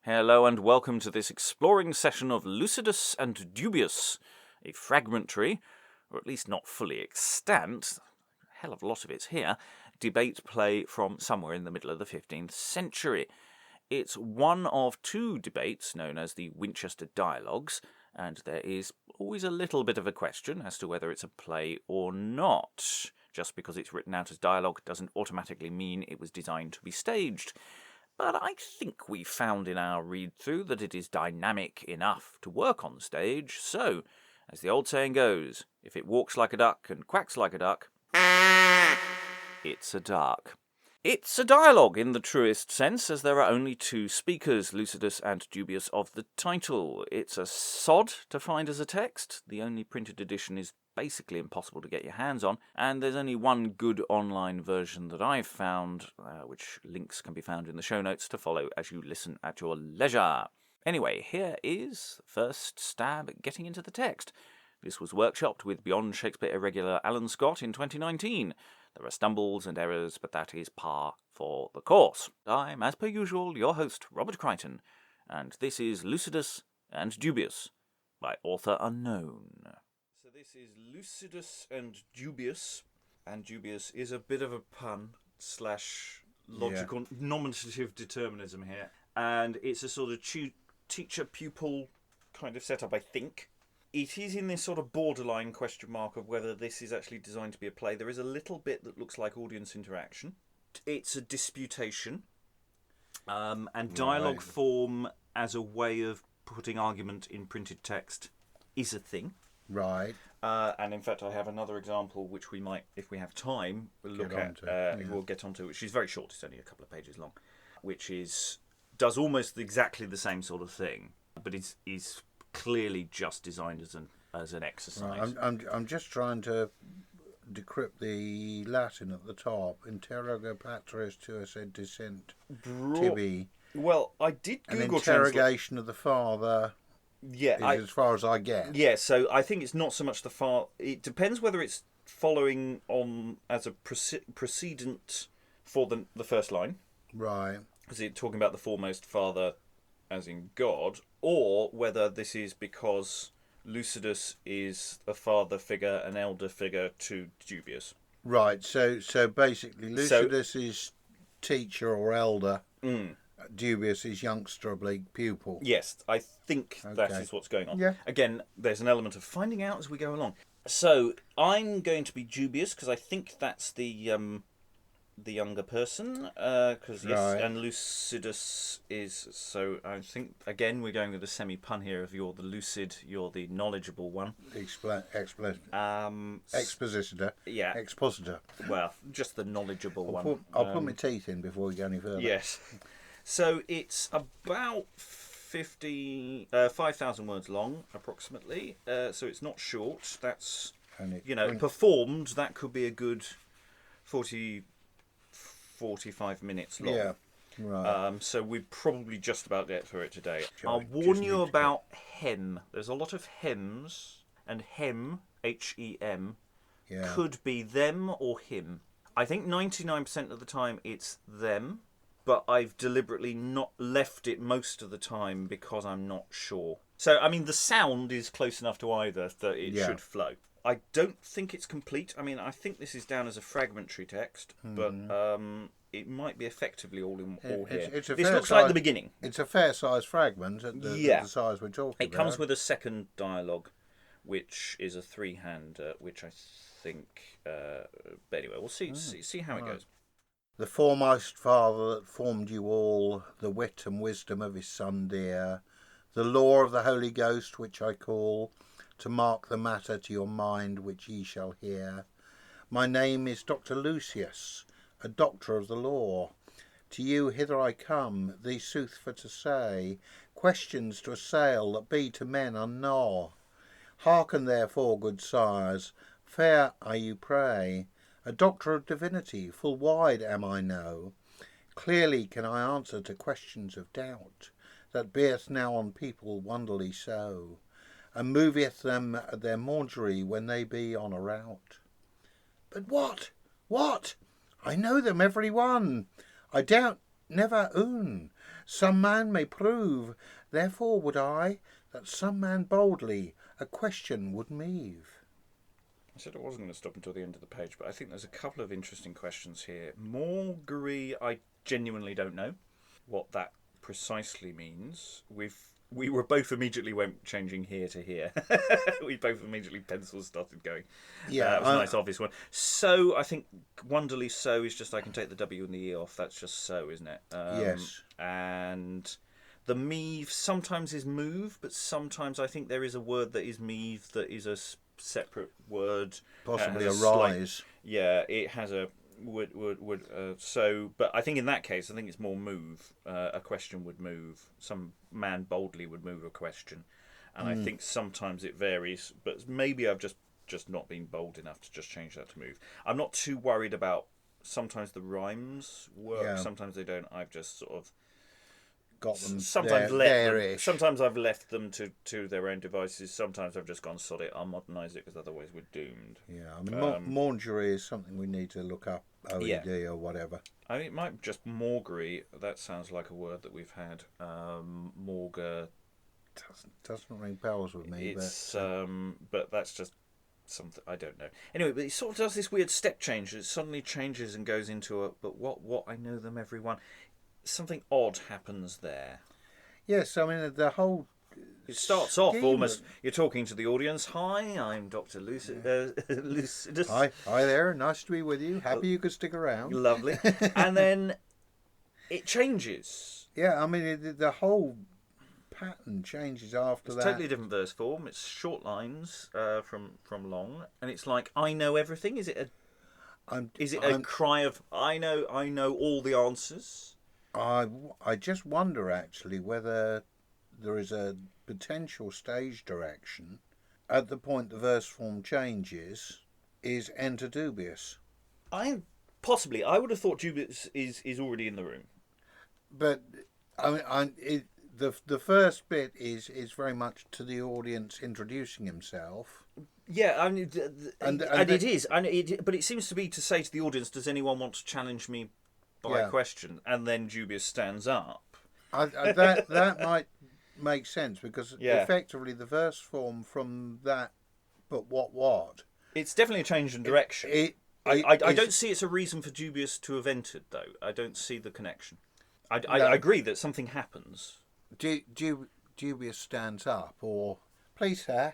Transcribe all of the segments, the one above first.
Hello and welcome to this exploring session of Lucidus and Dubius, a fragmentary, or at least not fully extant, a hell of a lot of it's here, debate play from somewhere in the middle of the 15th century. It's one of two debates known as the Winchester Dialogues, and there is always a little bit of a question as to whether it's a play or not. Just because it's written out as dialogue doesn't automatically mean it was designed to be staged. But I think we found in our read-through that it is dynamic enough to work on stage, so, as the old saying goes, if it walks like a duck and quacks like a duck, it's a duck. It's a dialogue in the truest sense, as there are only two speakers, Lucidus and Dubius, of the title. It's a sod to find as a text. The only printed edition is basically impossible to get your hands on, and there's only one good online version that I've found, which links can be found in the show notes to follow as you listen at your leisure. Anyway, here is the first stab at getting into the text. This was workshopped with Beyond Shakespeare Irregular Alan Scott in 2019. There are stumbles and errors, but that is par for the course. I'm, as per usual, your host, Robert Crighton, and this is Lucidus and Dubius, by author unknown. So this is Lucidus and Dubius is a bit of a pun / logical nominative determinism here, and it's a sort of teacher-pupil kind of setup, I think. It is in this sort of borderline question mark of whether this is actually designed to be a play. There is a little bit that looks like audience interaction. It's a disputation, and dialogue form as a way of putting argument in printed text is a thing. Right. And in fact, I have another example which we might, if we have time, we'll get onto, which is very short. It's only a couple of pages long, which does almost exactly the same sort of thing, but is clearly just designed as an exercise. Right. I'm just trying to decrypt the Latin at the top. Interroga patris tuus et dissent tibi. Well, I did Google an interrogation of the father. Yeah, as far as I get. Yeah, so I think it's not so much it depends whether it's following on as a precedent for the first line. Right. Is it talking about the foremost father as in God, or whether this is because Lucidus is a father figure, an elder figure to Dubius. Right, so basically Lucidus is teacher or elder. Dubius is youngster oblique pupil. Yes, I think that is what's going on. Yeah. Again, there's an element of finding out as we go along. So I'm going to be Dubius because I think that's the younger person. Because right. And Lucidus is. So I think again we're going with a semi-pun here of you're the lucid, you're the knowledgeable one. Expositor. Yeah. Expositor. Well, just the knowledgeable one. I'll put my teeth in before we go any further. Yes. So it's about 5,000 words long, approximately. So it's not short. That's, performed, that could be a good 45 minutes long. Yeah, right. So we probably just about get through it today. I'll warn you about hem. There's a lot of hems, and hem, H-E-M, could be them or him. I think 99% of the time it's them. But I've deliberately not left it most of the time because I'm not sure. So, I mean, the sound is close enough to either that it should flow. I don't think it's complete. I mean, I think this is down as a fragmentary text, but it might be effectively all here. This looks like the beginning. It's a fair-sized fragment at the size we're talking about. It comes with a second dialogue, which is a three-hander, which I think... but anyway, we'll see how it goes. The foremost father that formed you all, the wit and wisdom of his son dear, the law of the Holy Ghost which I call, to mark the matter to your mind which ye shall hear. My name is Dr. Lucius, a doctor of the law. To you hither I come, thee sooth for to say, questions to assail that be to men unknown. Hearken therefore, good sires, fair I you pray. A doctor of divinity, full wide am I know. Clearly can I answer to questions of doubt, that beareth now on people wonderly so, and moveth them at their maungery when they be on a rout. But what? I know them every one. I doubt never oon. some man may prove, therefore would I, that some man boldly a question would meve. I said I wasn't going to stop until the end of the page, but I think there's a couple of interesting questions here. Morgery, I genuinely don't know what that precisely means. We were both immediately went changing here to here. We both immediately pencils started going. Yeah, it was a nice obvious one. So I think Wonderly so is just I can take the W and the E off. That's just so, isn't it? Yes. And the meave sometimes is move, but sometimes I think there is a word that is meave that is a separate word. Possibly a slight- rise. Yeah, it has a would so, but I think in that case I think it's more move. A question would move. Some man boldly would move a question, and I think sometimes it varies. But maybe I've just not been bold enough to just change that to move. I'm not too worried about. Sometimes the rhymes work. Yeah. Sometimes they don't. I've just sort of Got them sometimes there-ish. sometimes I've left them to their own devices. Sometimes I've just gone sod it. I'll modernise it because otherwise we're doomed. Yeah, I mean, Morgery is something we need to look up, OED or whatever. I think it might just Morgery. That sounds like a word that we've had. Morger. Doesn't ring bells with me. It's but that's just something I don't know. Anyway, but it sort of does this weird step change. It suddenly changes and goes into a. But what I know them everyone. Something odd happens there. Yes, I mean the whole. It starts off scheme almost. You're talking to the audience. Hi, I'm Dr. Lucidus. Hi there. Nice to be with you. Happy you could stick around. Lovely. And then it changes. Yeah, I mean the whole pattern changes after It's that. totally different verse form. It's short lines from long, and it's like I know everything. Is it a cry of I know all the answers? I just wonder actually whether there is a potential stage direction at the point the verse form changes is enter Dubius. I would have thought Dubius is already in the room. But I mean, the first bit is very much to the audience introducing himself. Yeah, I mean, And it is, but it seems to be to say to the audience, "Does anyone want to challenge me by a question?" And then Dubius stands up. That might make sense because Yeah. effectively the verse form from that, but what? It's definitely a change in direction. I don't see it's a reason for Dubius to have entered, though. I don't see the connection. I agree that something happens. Dubius stands up, or please sir.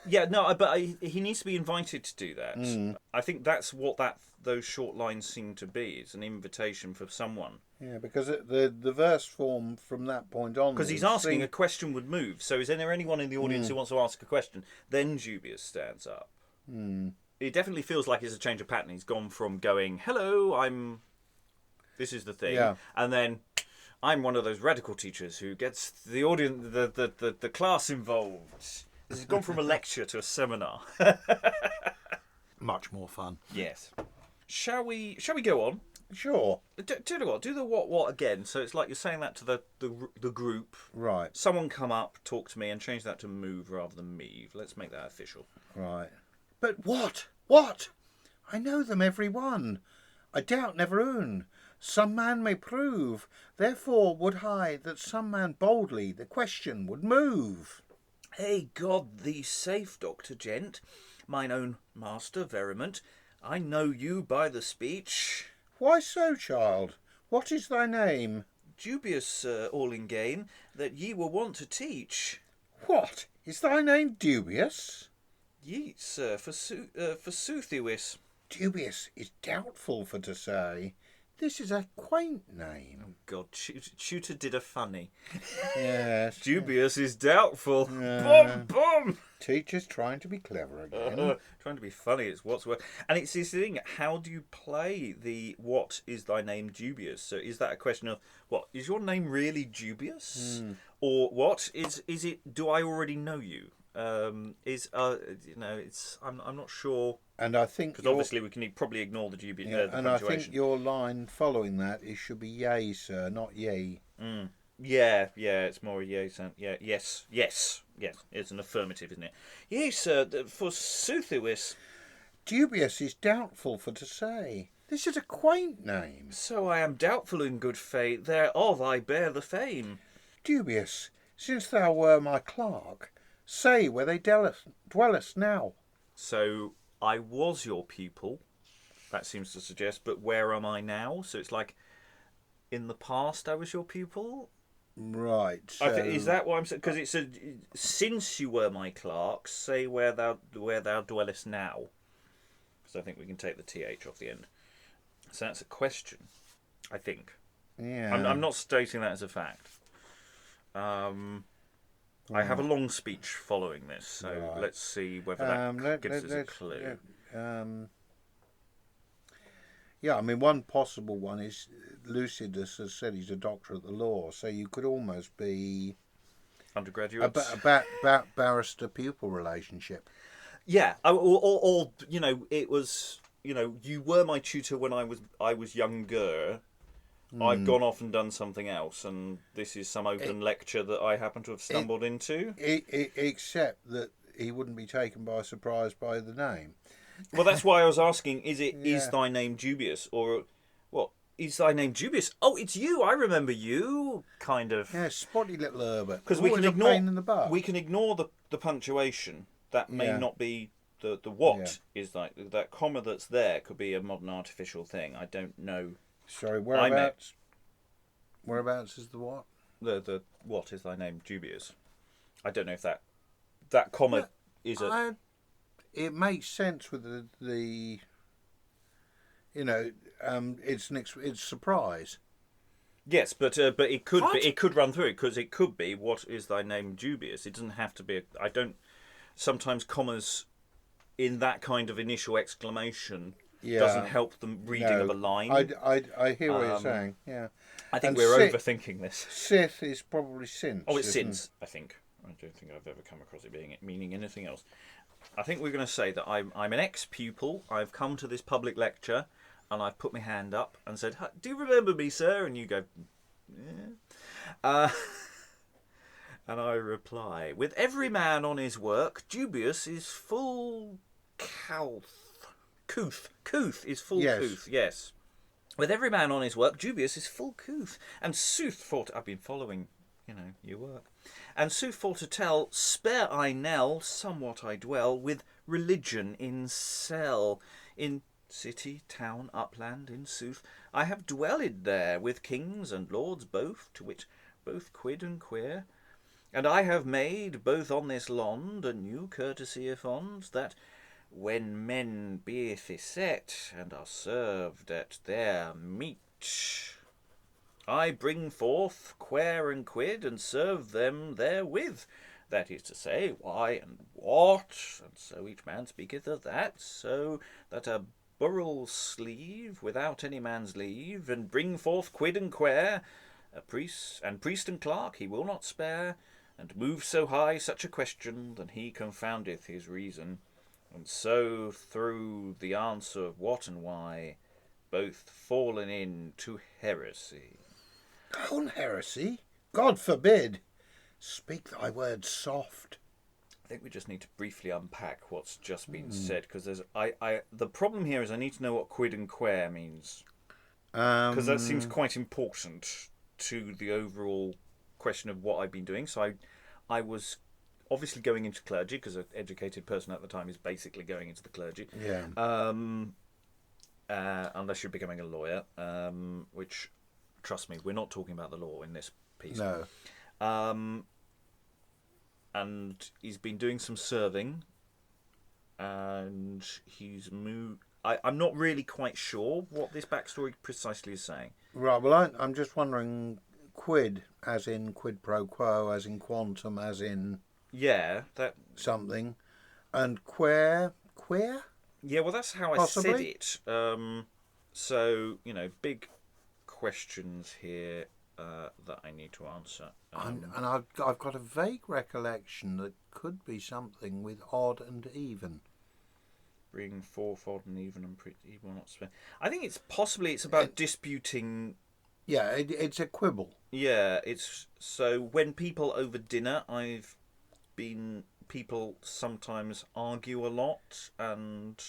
Yeah, no, but he needs to be invited to do that. I think that's what those short lines seem to be. It's an invitation for someone. Yeah, because the verse form from that point on. Because he's asking a question would move. So is there anyone in the audience who wants to ask a question? Then Dubius stands up. It definitely feels like it's a change of pattern. He's gone from going, "Hello, this is the thing," and then I'm one of those radical teachers who gets the audience, the class involved. This has gone from a lecture to a seminar. Much more fun. Yes. Shall we go on? Sure. Do the what again. So it's like you're saying that to the group. Right. Someone come up, talk to me, and change that to move rather than meave. Let's make that official. Right. But what? I know them every one. I doubt never oon. Some man may prove. Therefore would I that some man boldly the question would move. Hey, God thee safe, Dr. Gent, mine own master Veriment. I know you by the speech. Why so, child? What is thy name? Dubious, all in gain, that ye were wont to teach. What? Is thy name Dubius? Ye, sir, forsooth he wis. Dubious is doubtful for to say. This is a quaint name. Oh, God, Tutor did a funny. Yes. Dubious is doubtful. Boom! Teacher's trying to be clever again. Trying to be funny, it's what's worth. And it's this thing, how do you play the what is thy name dubious? So is that a question of, what, is your name really dubious? Or what, is it, do I already know you? It's, I'm not sure. And I think because obviously we can probably ignore the dubious. Yeah, and I think your line following that it should be yea, sir, not ye. Yeah, it's more a yea sound. Yeah, yes. It's an affirmative, isn't it? Yea, sir, forsooth he wis. Dubious is doubtful for to say. This is a quaint name. So I am doubtful in good faith, thereof I bear the fame. Dubious, since thou were my clerk, say where they dwellest now. So I was your pupil, that seems to suggest, but where am I now? So it's like, in the past I was your pupil? Right. So Is that what I'm saying? Because it said, since you were my clerk, say where thou dwellest now. So I think we can take the th off the end. So that's a question, I think. Yeah. I'm not stating that as a fact. I have a long speech following this, so Right. let's see whether that gives us a clue. Yeah, I mean, one possible one is Lucidus has said he's a doctor at the law, so you could almost be Undergraduates? a barrister-pupil relationship. Yeah, or you know, it was, you know, you were my tutor when I was younger. I've gone off and done something else, and this is some open lecture that I happen to have stumbled into. Except that he wouldn't be taken by surprise by the name. Well, that's why I was asking, is Yeah. thy name Dubious? Or, what, is thy name Dubious? Oh, it's you, I remember you, kind of. Yeah, spotty little Herbert. Because we Always can a ignore, pain in the butt. we can ignore the punctuation. That may Yeah. not be the what is like, that comma that's there could be a modern artificial thing. I don't know. Sorry, whereabouts? Whereabouts is the what? The what is thy name Dubious? I don't know if that comma is a... It makes sense with the you know, it's surprise. Yes, but it could What? be, it could run through, because it could be, what is thy name Dubious? It doesn't have to be. I don't. Sometimes commas in that kind of initial exclamation doesn't help the reading of a line. I hear what you're saying. Yeah. I think And we're overthinking this. Sith is probably since. Oh, it's isn't since, I think. I don't think I've ever come across it meaning anything else. I think we're going to say that I'm an ex-pupil. I've come to this public lecture, and I've put my hand up and said, "Do you remember me, sir?" And you go, "Yeah." And I reply, "With every man on his work, Dubious is full couth. Couth is full couth, yes. With every man on his work, Dubious is full couth. And sooth for I've been following, your work. And sooth for to tell, spare I Nell, somewhat I dwell, with religion in cell. In city, town, upland, in sooth, I have dwelled there with kings and lords both, to wit, both quid and queer. And I have made, both on this lond, a new courtesy fond, that when men be set and are served at their meat, I bring forth quare and quid and serve them therewith. That is to say, why and what, and so each man speaketh of that, so that a burrel sleeve without any man's leave, and bring forth quid and quare, a priest and clerk he will not spare, and move so high such a question than he confoundeth his reason, and so through the answer of what and why, both fallen into heresy. On heresy? God forbid. Speak thy words soft. I think we just need to briefly unpack what's just been said, because there's the problem here is I need to know what quid and quare means, because that seems quite important to the overall question of what I've been doing. So I was obviously going into clergy, because an educated person at the time is basically going into the clergy. Yeah. Unless you're becoming a lawyer, which, trust me, we're not talking about the law in this piece. No. And he's been doing some serving, and he's moved. I'm not really quite sure what this backstory precisely is saying. Right, well, I'm just wondering, quid, as in quid pro quo, as in quantum, as in... Yeah, that... something. And queer? Yeah, well, that's how Possibly? I said it. So, big questions here that I need to answer. And I've got a vague recollection that could be something with odd and even. Bring forth odd and even and even not spend. I think it's about disputing. Yeah, it's a quibble. Yeah, it's so when people over dinner, people sometimes argue a lot, and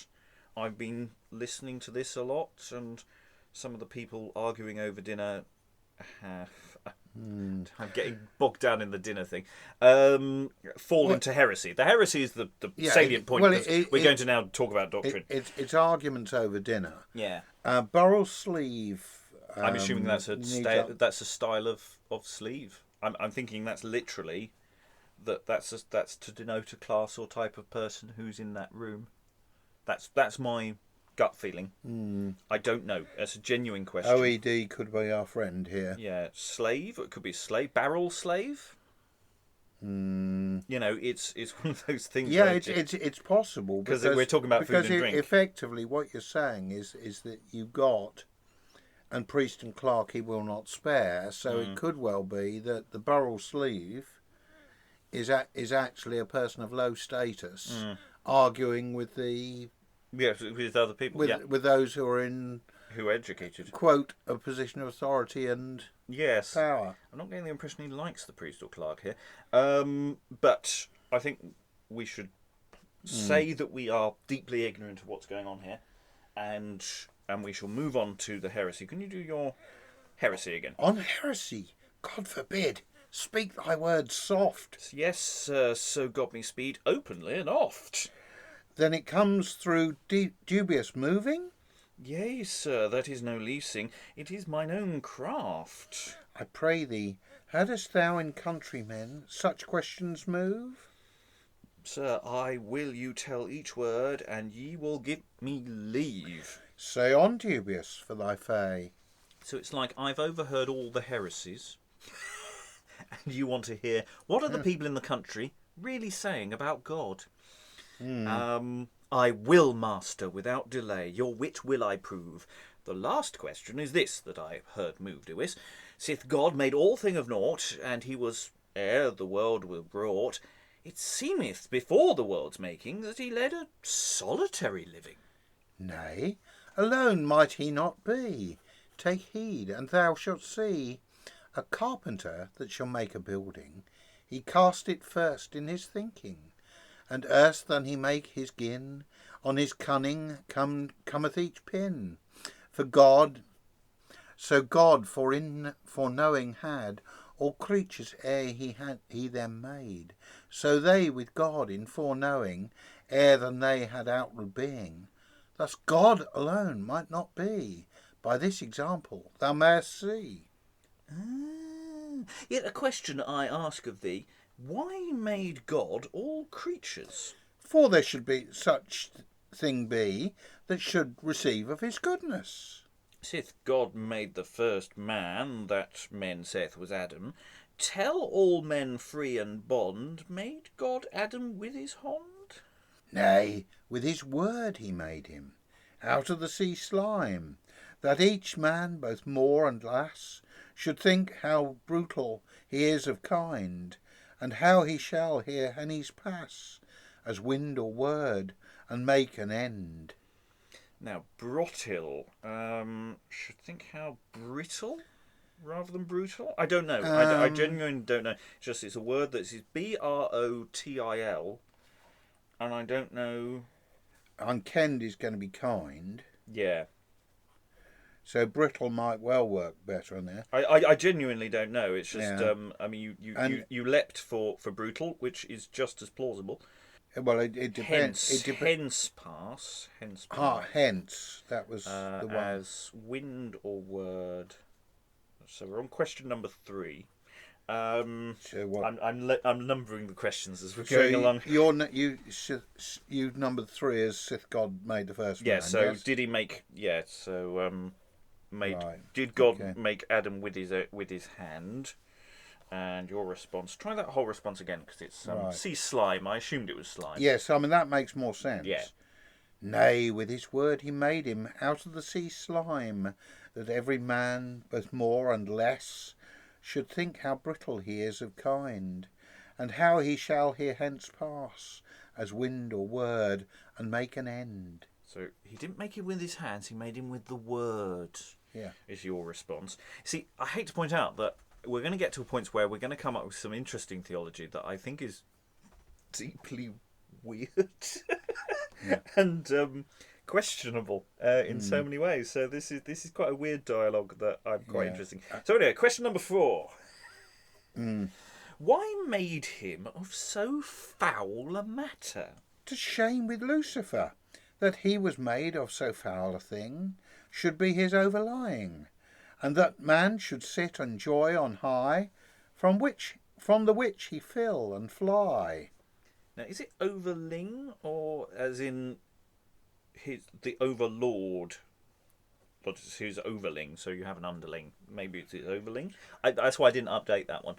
I've been listening to this a lot, and some of the people arguing over dinner have. I'm getting bogged down in the dinner thing. Fall into heresy. The heresy is the salient point. Well, we're going to now talk about doctrine. It's arguments over dinner. Yeah. Burrell sleeve. I'm assuming that's a style of sleeve. I'm thinking that's literally that's to denote a class or type of person who's in that room. That's my gut feeling. I don't know. That's a genuine question. OED could be our friend here. Yeah, slave. It could be slave. Barrel slave. You know, it's one of those things. Yeah, it's possible because we're talking about food and drink. Effectively, what you're saying is that you got, and priest and clerk he will not spare. So it could well be that the barrel sleeve is actually a person of low status arguing with the. Yes, with other people. With those who are in. Who are educated. Quote, a position of authority and power. I'm not getting the impression he likes the priest or clerk here. But I think we should say that we are deeply ignorant of what's going on here. And we shall move on to the heresy. Can you do your heresy again? On heresy, God forbid, speak thy words soft. Yes, so God me speed openly and oft. Then it comes through dubious moving? Yea, sir, that is no leasing, it is mine own craft. I pray thee, hadst thou in countrymen such questions move? Sir, I will you tell each word, and ye will give me leave. Say on, dubious, for thy fay. So it's like I've overheard all the heresies, and you want to hear, what are the people in the country really saying about God? I will, master, without delay, your wit will I prove. The last question is this, that I heard move Duis. Sith God made all thing of naught, and he was ere the world were brought, it seemeth before the world's making that he led a solitary living. Nay, alone might he not be. Take heed, and thou shalt see. A carpenter that shall make a building, he cast it first in his thinking. And erst than he make his gin, on his cunning cometh each pin. For God, so God foreknowing had all creatures ere he them made. So they with God in foreknowing ere than they had outward being. Thus God alone might not be. By this example thou mayest see. Yet a question I ask of thee. Why made God all creatures? For there should be such thing be that should receive of his goodness. Sith God made the first man, that men saith was Adam, tell all men free and bond, made God Adam with his hond? Nay, with his word he made him, out of the sea slime, that each man, both more and lass, should think how brutal he is of kind, and how he shall hear hennies pass, as wind or word, and make an end. Now, brottil, should think how brittle, rather than brutal? I don't know. I genuinely don't know. It's a word that is B-R-O-T-I-L, and I don't know... Unkend is going to be kind. Yeah. So brittle might well work better on there. I genuinely don't know. It's just I mean you leapt for brutal, which is just as plausible. Well, it depends. Hence pass. Hence. That was the one. As wind or word. So we're on question number 3. So what? I'm numbering the questions as we're going along. You numbered 3 as Sith God made the first man. Yes. Did he make? Yeah. So Did God make Adam with his hand? And your response. Try that whole response again, because it's sea slime. I assumed it was slime. Yes, I mean that makes more sense. Yeah. Nay, with his word he made him out of the sea slime, that every man, both more and less, should think how brittle he is of kind, and how he shall here hence pass, as wind or word, and make an end. So he didn't make him with his hands, he made him with the word. Yeah. Is your response. See, I hate to point out that we're going to get to a point where we're going to come up with some interesting theology that I think is deeply weird. Yeah. And questionable in so many ways. So this is quite a weird dialogue that I'm quite Yeah. interesting. So anyway, question number 4. Mm. Why made him of so foul a matter? To shame with Lucifer, that he was made of so foul a thing, should be his overlying, and that man should sit and joy on high, from the which he fill and fly. Now, is it overling or as in the overlord? But who's overling? So you have an underling. Maybe it's overling. That's why I didn't update that one.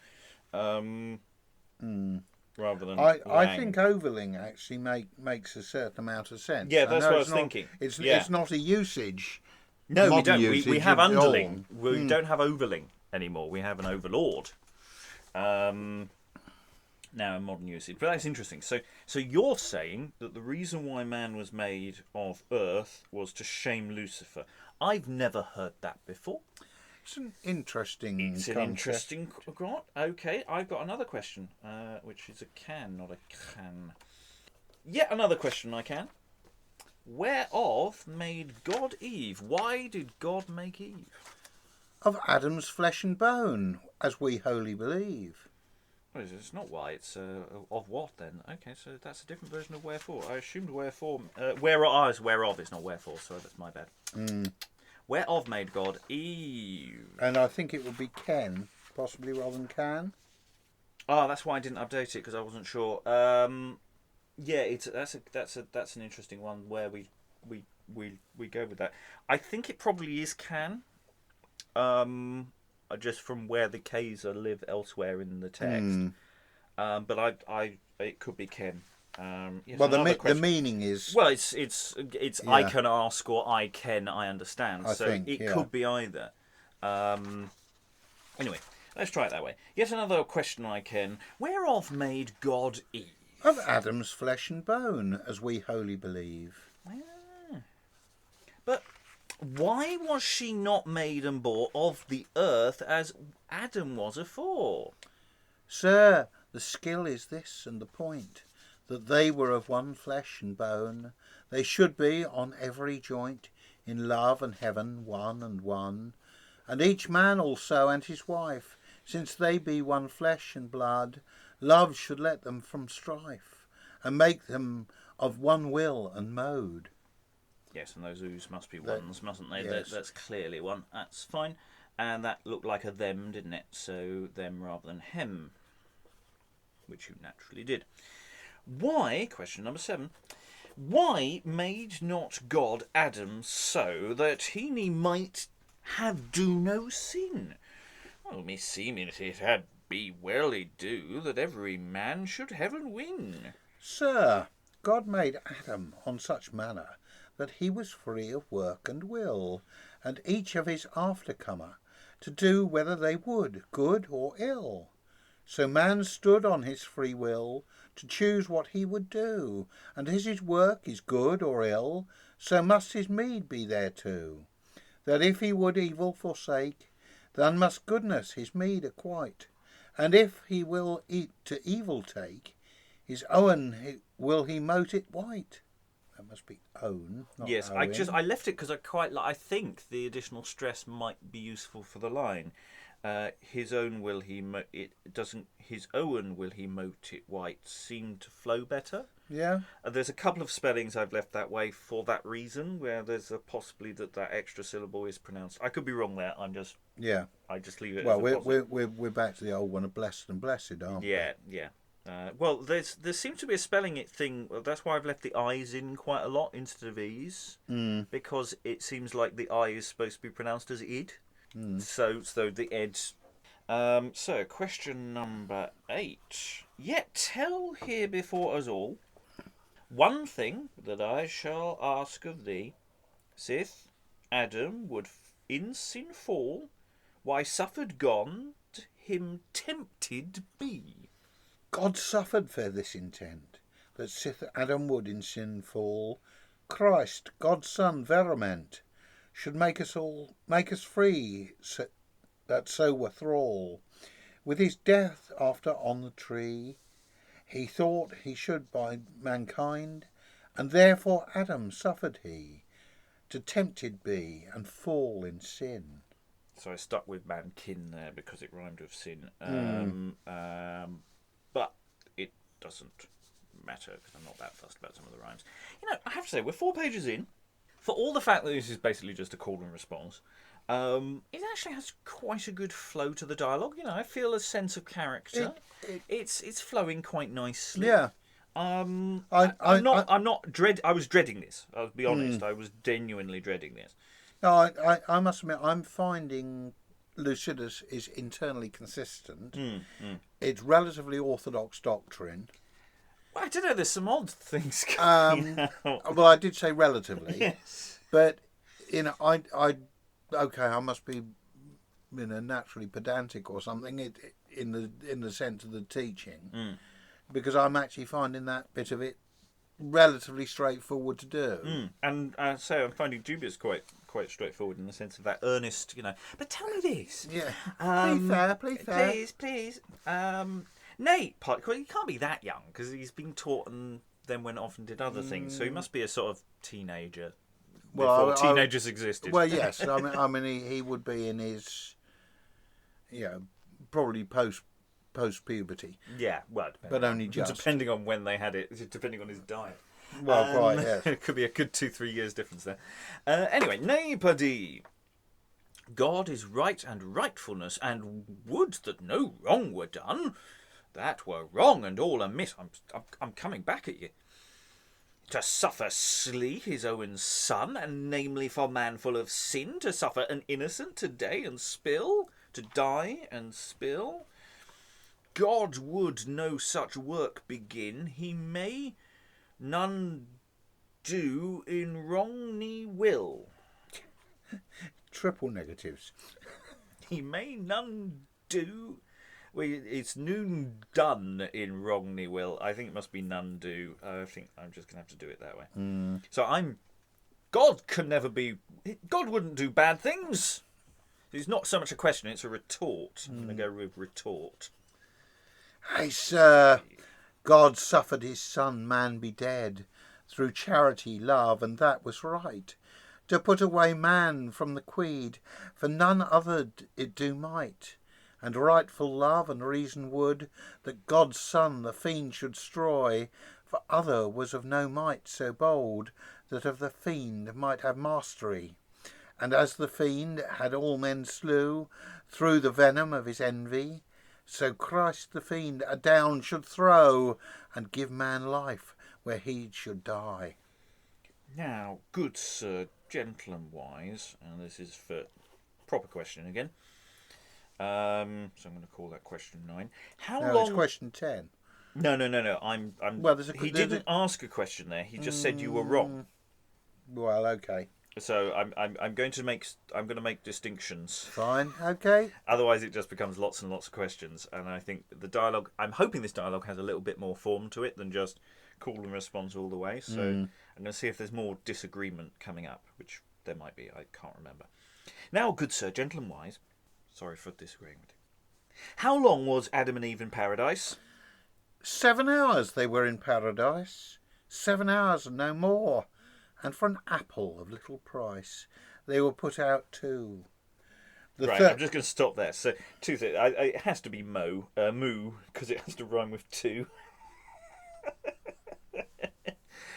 Rather than I think overling actually makes a certain amount of sense. Yeah, that's what I was thinking. It's not a usage. No, we don't. Usage We have at all. underling. We don't have overling anymore. We have an overlord. Now in modern usage, but that's interesting. So you're saying that the reason why man was made of earth was to shame Lucifer. I've never heard that before. It's an interesting interesting grot. Okay, I've got another question, which is a can, not a can. Yet another question I can. Whereof made God Eve? Why did God make Eve? Of Adam's flesh and bone, as we wholly believe. Well, it's not why, it's of what then? Okay, so that's a different version of wherefore. I assumed wherefore. Whereof, it's not wherefore, so that's my bad. Whereof made God Eve? And I think it would be Ken, possibly rather than can. Oh, that's why I didn't update it, because I wasn't sure. Yeah, that's an interesting one where we go with that. I think it probably is can. Just from where the K's live elsewhere in the text. But it could be Ken. Yes, well, the meaning is... Well, it's yeah. I can ask or I understand. I think, it could be either. Anyway, let's try it that way. Yet another question I can. Whereof made God Eve? Of Adam's flesh and bone, as we wholly believe. But why was she not made and bought of the earth as Adam was afore? Sir, the skill is this and the point, that they were of one flesh and bone. They should be on every joint, in love and heaven one and one. And each man also and his wife, since they be one flesh and blood, love should let them from strife, and make them of one will and mode. Yes, and those oohs must be ones, mustn't they? Yes. That's clearly one. That's fine. And that looked like a them, didn't it? So them rather than hem, which you naturally did. Why, question number 7, why made not God Adam so that he might have do no sin? Well, me seemeth it had be welly do that every man should heaven win. Sir, God made Adam on such manner that he was free of work and will, and each of his aftercomer to do whether they would, good or ill. So man stood on his free will to choose what he would do, and as his work is good or ill, so must his meed be thereto. That if he would evil forsake, then must goodness his meed acquite, and if he will to evil take, his own will he mote it white. That must be own, not yes, Owen. I left it because I think the additional stress might be useful for the line. His own will he his own will he mote it white seem to flow better. Yeah. There's a couple of spellings I've left that way for that reason, where there's a possibly that extra syllable is pronounced. I could be wrong there. I just leave it. Well, as we're back to the old one of blessed and blessed, aren't we? Yeah. Well, there seems to be a spelling it thing. That's why I've left the I's in quite a lot instead of E's, because it seems like the I is supposed to be pronounced as id. So the ed. So question number 8. Yet tell here before us all one thing that I shall ask of thee, sith Adam would in sin fall, why suffered God him tempted be? God suffered for this intent, that sith Adam would in sin fall, Christ, God's Son, verament, should make us free, that so were thrall. With his death after on the tree, he thought he should by mankind And therefore Adam suffered he, to tempted be, and fall in sin. So I stuck with mankin there because it rhymed with sin. But it doesn't matter because I'm not that fussed about some of the rhymes. I have to say, we're 4 pages in. For all the fact that this is basically just a call and response, it actually has quite a good flow to the dialogue. I feel a sense of character. It's flowing quite nicely. Yeah. I was dreading this. I'll be honest. I was genuinely dreading this. No, I must admit, I'm finding Lucidus is internally consistent. It's relatively orthodox doctrine. Well, I don't know. There's some odd things going out. Well, I did say relatively. Yes. But I must be naturally pedantic or something in the sense of the teaching, because I'm actually finding that bit of it relatively straightforward to do. And so I'm finding Dubius quite straightforward in the sense of that earnest, But tell me this. Yeah. Play fair. Please. Nate, he can't be that young because he's been taught and then went off and did other things. So he must be a sort of teenager before teenagers existed. Well, yes. I mean, he would be in his, probably post puberty. Yeah, well, but only just depending on when they had it, depending on his diet. Well, quite yes. It could be a good 2-3 years difference there. Anyway, Napody. God is right and rightfulness, and would that no wrong were done. That were wrong and all amiss. I'm coming back at you. To suffer slee his own son, and namely for man full of sin, to suffer an innocent today and spill, to die and spill. God would no such work begin, he may none do in wrong ne will. Triple negatives. He may none do. Well, it's noon done in wrong ne will. I think it must be none do. I think I'm just going to have to do it that way. So God can never be. God wouldn't do bad things. It's not so much a question, it's a retort. I'm going to go with retort. Hey, sir, God suffered his son, man be dead, through charity, love, and that was right, to put away man from the queed, for none other it do might. And rightful love and reason would that God's son the fiend should stroy, for other was of no might so bold that of the fiend might have mastery. And as the fiend had all men slew through the venom of his envy, so Christ the fiend adown should throw and give man life where he should die. Now, good sir, gentle and wise, and this is for proper question again. So I'm going to call that question 9. How long? It's question 10. No. I'm. Well, he didn't ask a question there. He just said you were wrong. Well, okay. So I'm going to make distinctions. Fine. Okay. Otherwise, it just becomes lots and lots of questions. And I think the dialogue. I'm hoping this dialogue has a little bit more form to it than just call and response all the way. So I'm going to see if there's more disagreement coming up, which there might be. I can't remember. Now, good sir, gentle and wise. Sorry for disagreeing with you. How long was Adam and Eve in paradise? 7 hours they were in paradise. 7 hours and no more. And for an apple of little price, they were put out too. Right, I'm just going to stop there. So, two things. It has to be moo, because it has to rhyme with two.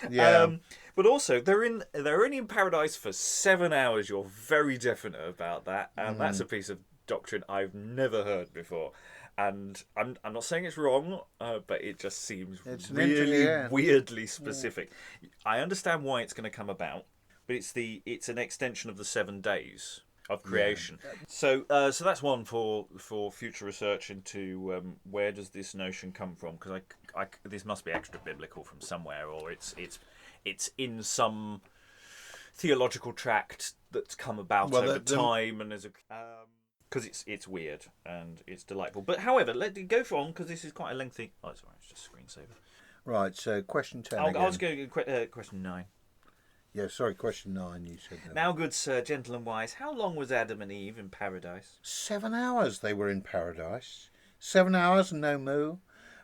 Yeah. But also, they're only in paradise for 7 hours. You're very definite about that, and that's a piece of doctrine I've never heard before. And I'm not saying it's wrong, but it just seems really weirdly specific. I understand why it's going to come about, but it's an extension of the 7 days of creation. Yeah. So that's one for future research into where does this notion come from? Because this must be extra biblical from somewhere, or it's in some theological tract that's come about over time, and there's a because it's weird and it's delightful. But however, let it go on because this is quite a lengthy. Oh, sorry, it's just screensaver. Right. So question 10. I'll just go question 9. Yeah, sorry, question 9. You said that. Now, good sir, gentle and wise, how long was Adam and Eve in paradise? 7 hours they were in paradise. 7 hours and no moo.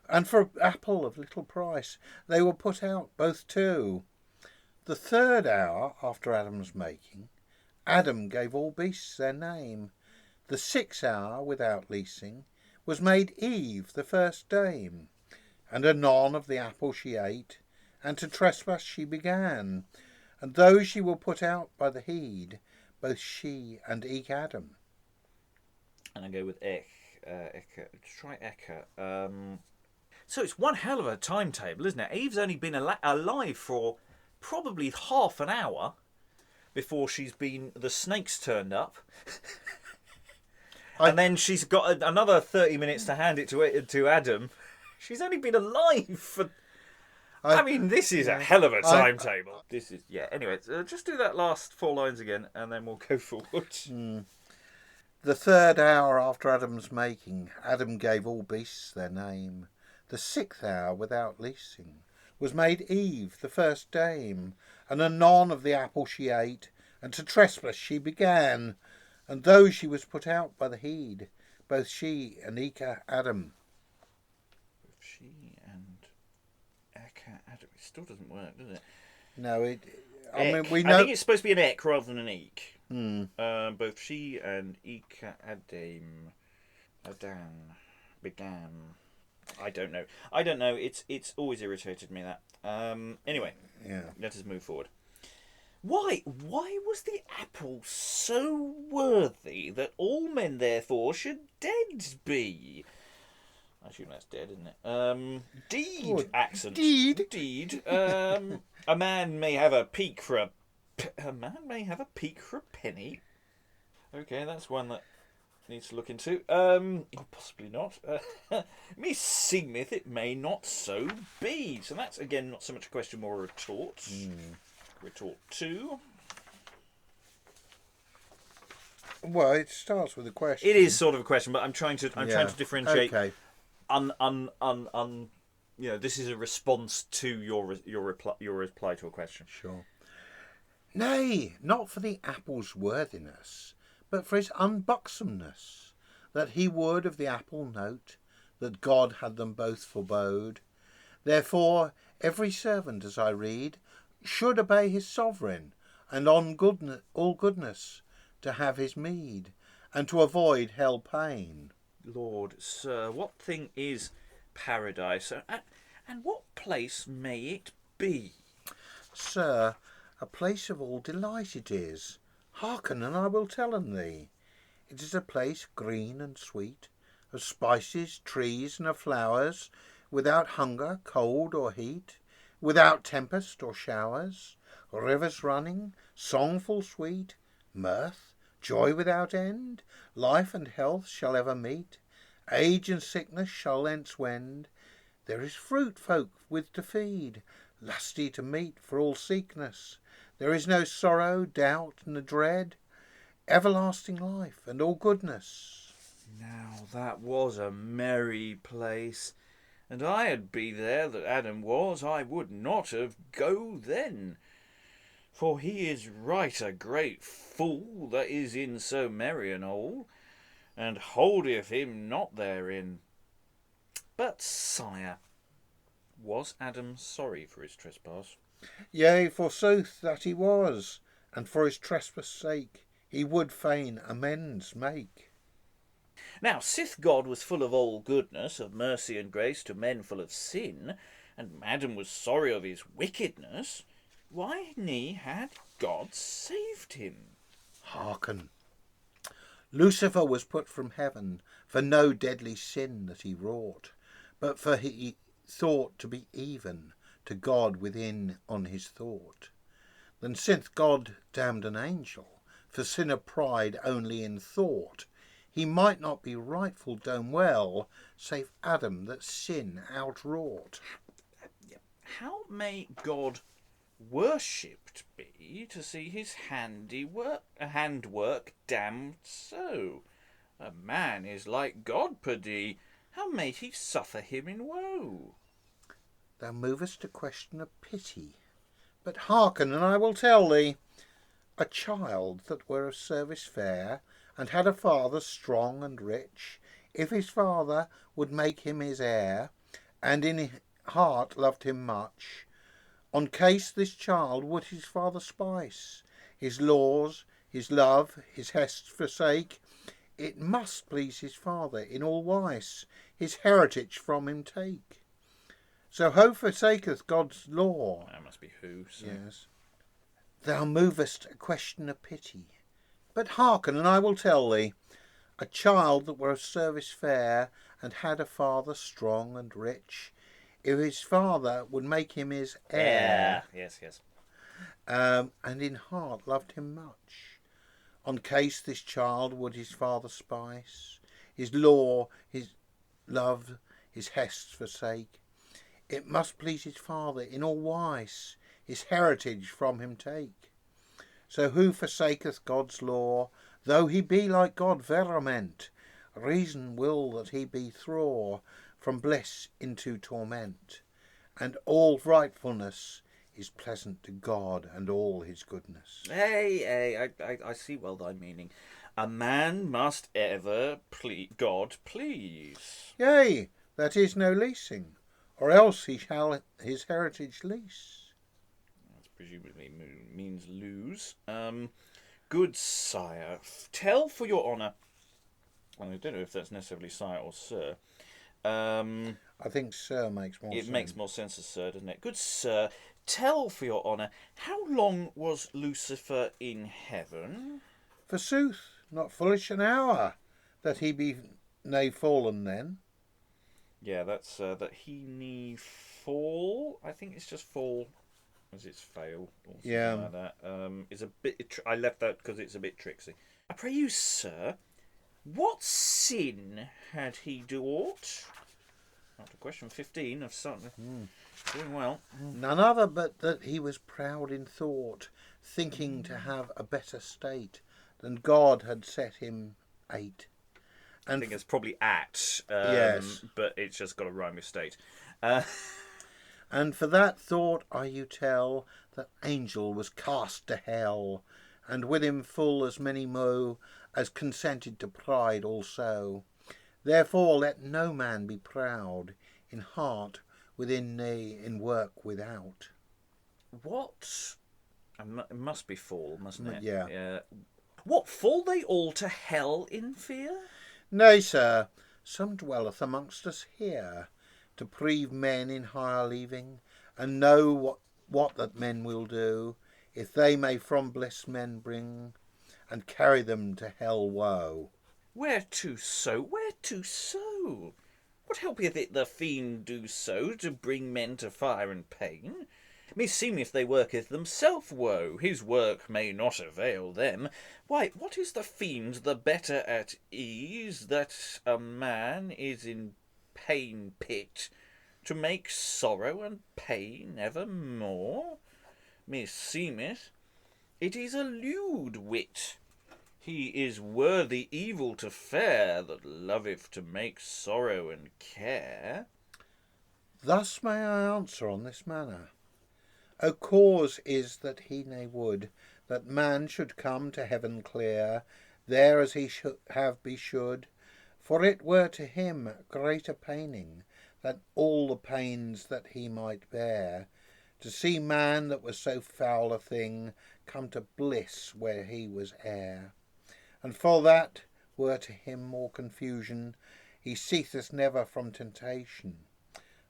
And for an apple of little price, they were put out both two. The 3rd hour after Adam's making, Adam gave all beasts their name. The 6th hour without leasing was made Eve the first dame. And anon of the apple she ate, and to trespass she began. And though she were put out by the heed, both she and eke Adam. And I go with try Eka. So it's one hell of a timetable, isn't it? Eve's only been alive for probably half an hour before the snakes turned up. And then she's got another 30 minutes to hand it to Adam. She's only been alive for... I mean, this is a hell of a timetable. This is... Yeah, anyway, just do that last 4 lines again, and then we'll go forward. The 3rd hour after Adam's making, Adam gave all beasts their name. The 6th hour without leasing was made Eve the first dame. And anon of the apple she ate, and to trespass she began. And though she was put out by the heed, both she and eke Adam. She and Eka Adam. It still doesn't work, does it? No, I we know. I think it's supposed to be an ek rather than an eek. Both she and Eka Adam began. I don't know. It's always irritated me that. Anyway, let us move forward. Why was the apple so worthy that all men therefore should dead be? I assume that's dead, isn't it? Deed accent. Deed. A man may have a peak for a penny. Okay, that's one that needs to look into. Possibly not. Me seemeth it may not so be. So that's again not so much a question, more a retort. Retort 2. Well, it starts with a question. It is sort of a question, but I'm trying to differentiate. Okay. This is a response to your reply to a question. Sure. Nay, not for the apple's worthiness, but for his unbuxomness, that he would of the apple note, that God had them both forebode. Therefore, every servant, as I read, should obey his sovereign, and on all goodness to have his meed, and to avoid hell pain. Lord, sir, what thing is paradise, and what place may it be? Sir, a place of all delight it is. Hearken, and I will tell thee. It is a place green and sweet, of spices, trees, and of flowers, without hunger, cold, or heat, without tempest or showers, rivers running, songful sweet, mirth, joy without end, life and health shall ever meet, age and sickness shall thence wend. There is fruit folk with to feed, lusty to meet for all sickness. There is no sorrow, doubt, nor dread, everlasting life and all goodness. Now that was a merry place, and I had be there that Adam was, I would not have go then. For he is right a great fool that is in so merry an hole, and holdeth him not therein. But, sire, was Adam sorry for his trespass? Yea, forsooth that he was, and for his trespass' sake he would fain amends make. Now, sith God was full of all goodness, of mercy and grace to men full of sin, and Adam was sorry of his wickedness, why had God saved him? Hearken. Lucifer was put from heaven for no deadly sin that he wrought, but for he thought to be even to God within on his thought. Then since God damned an angel for sin of pride only in thought, he might not be rightful done well, save Adam that sin outwrought. How may God worshipped be to see his handwork damned so? A man is like God, pardie. How may he suffer him in woe? Thou movest a question of pity. But hearken, and I will tell thee. A child that were of service fair, and had a father strong and rich, if his father would make him his heir, and in heart loved him much, On case this child would his father spice, his laws, his love, his hest forsake, it must please his father in all wise, his heritage from him take. So who forsaketh God's law? That must be who. So. Yes. Thou movest a question of pity. But hearken, and I will tell thee. A child that were of service fair, and had a father strong and rich, if his father would make him his heir, Yes, yes. And in heart loved him much, on case this child would his father spice, his law, his love, his hests forsake, it must please his father in all wise, his heritage from him take. So who forsaketh God's law, though he be like God verament, reason will that he be thrall from bliss into torment, and all rightfulness is pleasant to God and all his goodness. I see well thy meaning. A man must ever God please. Yea, that is no leasing, or else he shall his heritage lease. That presumably means lose. Good sire, tell for your honour. I don't know if that's necessarily sire or sir. I think sir makes more sense. It makes more sense as sir, doesn't it? Good sir, tell for your honour, how long was Lucifer in heaven? Forsooth, not foolish an hour, that he be nay fallen then. Yeah, that's that he nee fall. I think it's just fall, as it's fail or something like that. It's a bit. I left that because it's a bit tricksy. I pray you, sir, what sin had he dought? After question 15 of something doing well. None other but that he was proud in thought, thinking to have a better state than God had set him 8. And I think it's probably at, yes, but it's just got a rhyme with state. And for that thought I you tell, that angel was cast to hell, and with him full as many mo as consented to pride also. Therefore let no man be proud, in heart within nay in work without. What? It must be fall, mustn't it? Yeah. What, fall they all to hell in fear? Nay, sir, some dwelleth amongst us here, to prove men in higher leaving, and know what that men will do, if they may from bliss men bring, and carry them to hell woe. Where to so? Where to so? What helpeth it the fiend do so, to bring men to fire and pain? Meseemeth they worketh themself woe, his work may not avail them. Why, what is the fiend the better at ease, that a man is in pain pit, to make sorrow and pain evermore? Meseemeth it is a lewd wit. He is worthy evil to fare, that loveth to make sorrow and care. Thus may I answer on this manner. A cause is that he ne would, that man should come to heaven clear, there as he should have be should, for it were to him greater paining, than all the pains that he might bear, to see man that was so foul a thing come to bliss where he was heir. And for that were to him more confusion, he ceaseth never from temptation.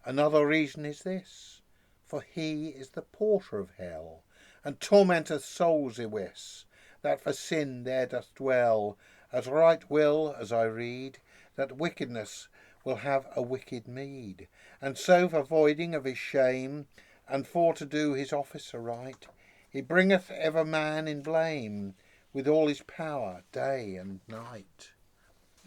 Another reason is this, for he is the porter of hell, and tormenteth souls iwis, that for sin there doth dwell, as right will, as I read, that wickedness will have a wicked meed, and so for voiding of his shame, and for to do his office aright, he bringeth ever man in blame, with all his power, day and night.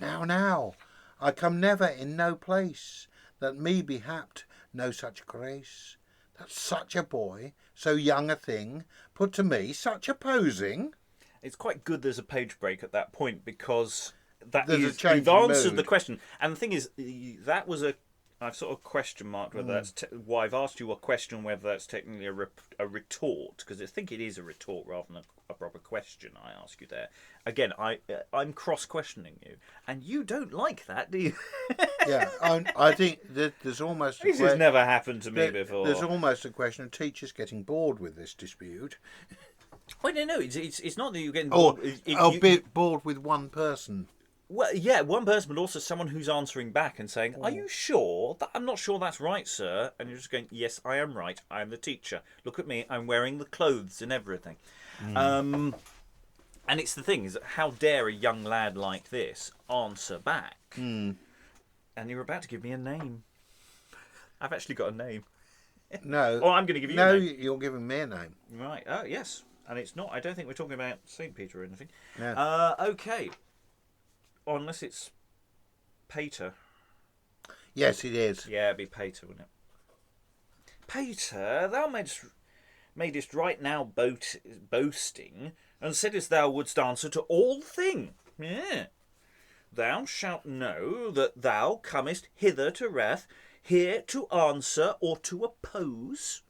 Now, I come never in no place, that me be happed no such grace, that such a boy, so young a thing, put to me such opposing. It's quite good there's a page break at that point, because that There's is, a change you've in answered mood. the question. And the thing is, that was I've sort of question marked whether that's... Well, I've asked you a question whether that's technically a retort, because I think it is a retort rather than a proper question I ask you there. Again, I'm cross-questioning you, and you don't like that, do you? Yeah, I think that there's almost... This has never happened to me before. There's almost a question of teachers getting bored with this dispute. Well, no, it's not that you're getting Or bored. bored with one person. Well, yeah, one person, but also someone who's answering back and saying, "Are you sure? I'm not sure that's right, sir." And you're just going, "Yes, I am right. I am the teacher. Look at me. I'm wearing the clothes and everything." And it's the thing is, how dare a young lad like this answer back? And you're about to give me a name. I've actually got a name. No. Or I'm going to give you a name. No, you're giving me a name. Right. Oh, yes. And it's not... I don't think we're talking about St. Peter or anything. No. Okay. Unless it's Pater. Yes, it is. Yeah, it'd be Pater, wouldn't it? Pater, thou madest right now boasting, and saidst thou wouldst answer to all thing. Yeah. Thou shalt know that thou comest hither to wrath, here to answer or to oppose.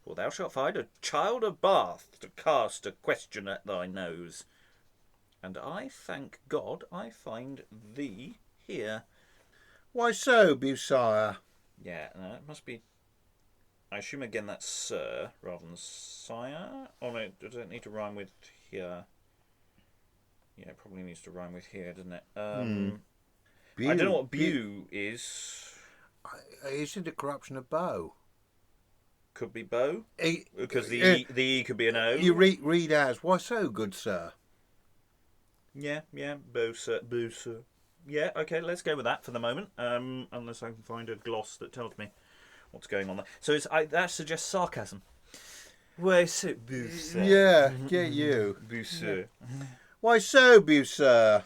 For thou shalt find a child of Bath to cast a question at thy nose. And I thank God I find thee here. Why so, Busiah? Yeah, no, it must be... I assume again that's sir rather than sire. Oh no, does it need to rhyme with here? Yeah, it probably needs to rhyme with here, doesn't it? I don't know what bew is. Is it a corruption of bow? Could be bow. Because the E could be an O. You read as, why so, good sir? Yeah, bow sir. Yeah, okay, let's go with that for the moment. Unless I can find a gloss that tells me what's going on there. So that suggests sarcasm. Why so, boo sir? Yeah, get you. Boo sir. Why so, boo sir?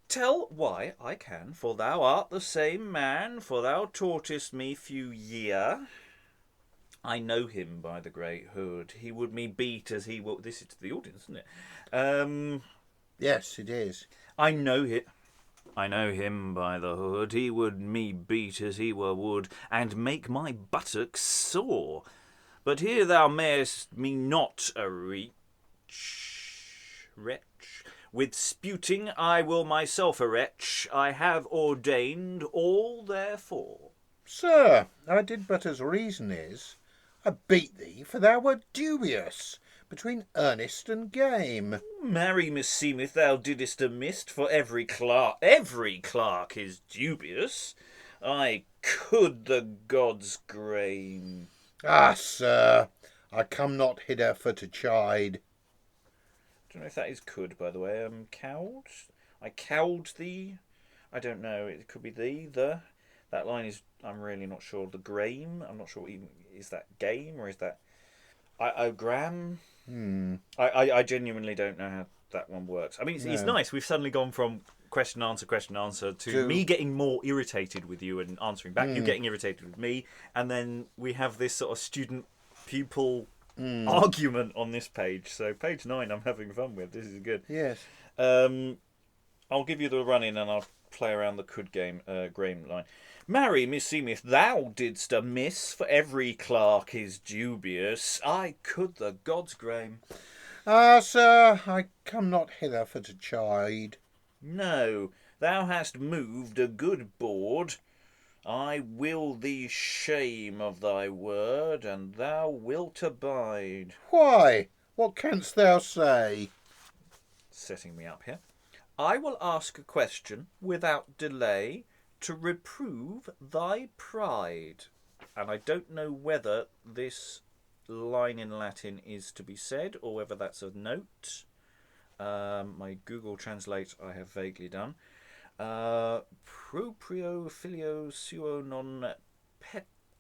Tell why I can, for thou art the same man, for thou taughtest me few year. I know him by the great hood. He would me beat as he will. This is to the audience, isn't it? Yes, it is. I know him by the hood. He would me beat as he were wood, and make my buttocks sore. But here thou mayest me not a wretch. With sputing I will myself a wretch. I have ordained all therefore. Sir, I did but as reason is. I beat thee, for thou wert dubious between earnest and game. Marry, meseemeth thou didst amiss, for every clerk is dubious. I could the gods grain. Ah, sir, I come not hither for to chide. I don't know if that is could, by the way. Cowed? I cowed thee? I don't know. It could be thee, the. That line is, I'm really not sure. The grame, I'm not sure even, is that game or is that... gram? I genuinely don't know how that one works. I mean, it's nice. We've suddenly gone from question, answer to me getting more irritated with you and answering back, you getting irritated with me, and then we have this sort of student-pupil argument on this page. So page 9 I'm having fun with. This is good. Yes. I'll give you the run-in and I'll play around the could game, grame line. Marry, meseemeth thou didst amiss, for every clerk is dubious. I could the gods grame. Ah, sir, I come not hither for to chide. No, thou hast moved a good board. I will thee shame of thy word, and thou wilt abide. Why, what canst thou say? Setting me up here. I will ask a question without delay, to reprove thy pride. And I don't know whether this line in Latin is to be said or whether that's a note. My Google Translate I have vaguely done. Proprio filio suo non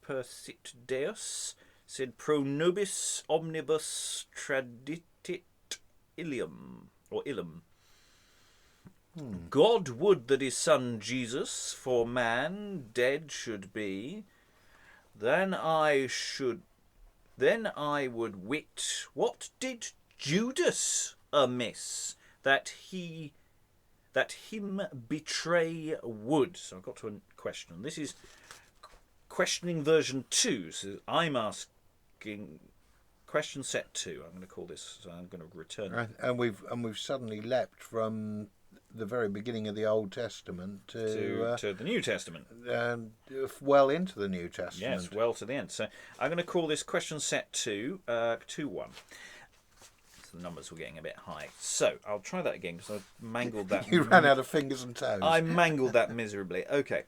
persit Deus, sed pro nobis omnibus traditit illum, or illum. God would that his son Jesus for man dead should be. Then I would wit what did Judas amiss that him betray would. So I've got to a question. This is questioning version 2. So I'm asking question set 2. I'm going to call this. So I'm going to return And we've suddenly leapt from the very beginning of the Old Testament to the New Testament. Well into the New Testament. Yes, well to the end. So I'm going to call this question set 2, 2-1. The numbers were getting a bit high. So I'll try that again because I mangled that. You ran out of fingers and toes. I mangled that miserably. Okay.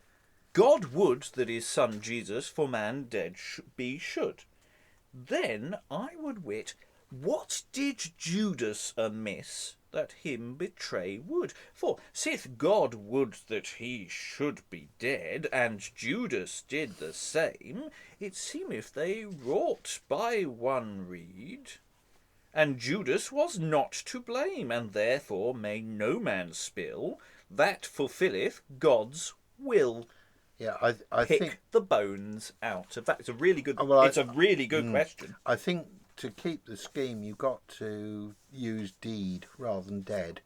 God would that his son Jesus for man dead be should. Then I would wit, what did Judas amiss that him betray would? For sith God would that he should be dead, and Judas did the same, it seemeth they wrought by one reed. And Judas was not to blame, and therefore may no man spill that fulfilleth God's will. Yeah, I Pick think the bones out of that. It's a really good. Well, it's a really good question. I think to keep the scheme, you've got to use deed rather than dead.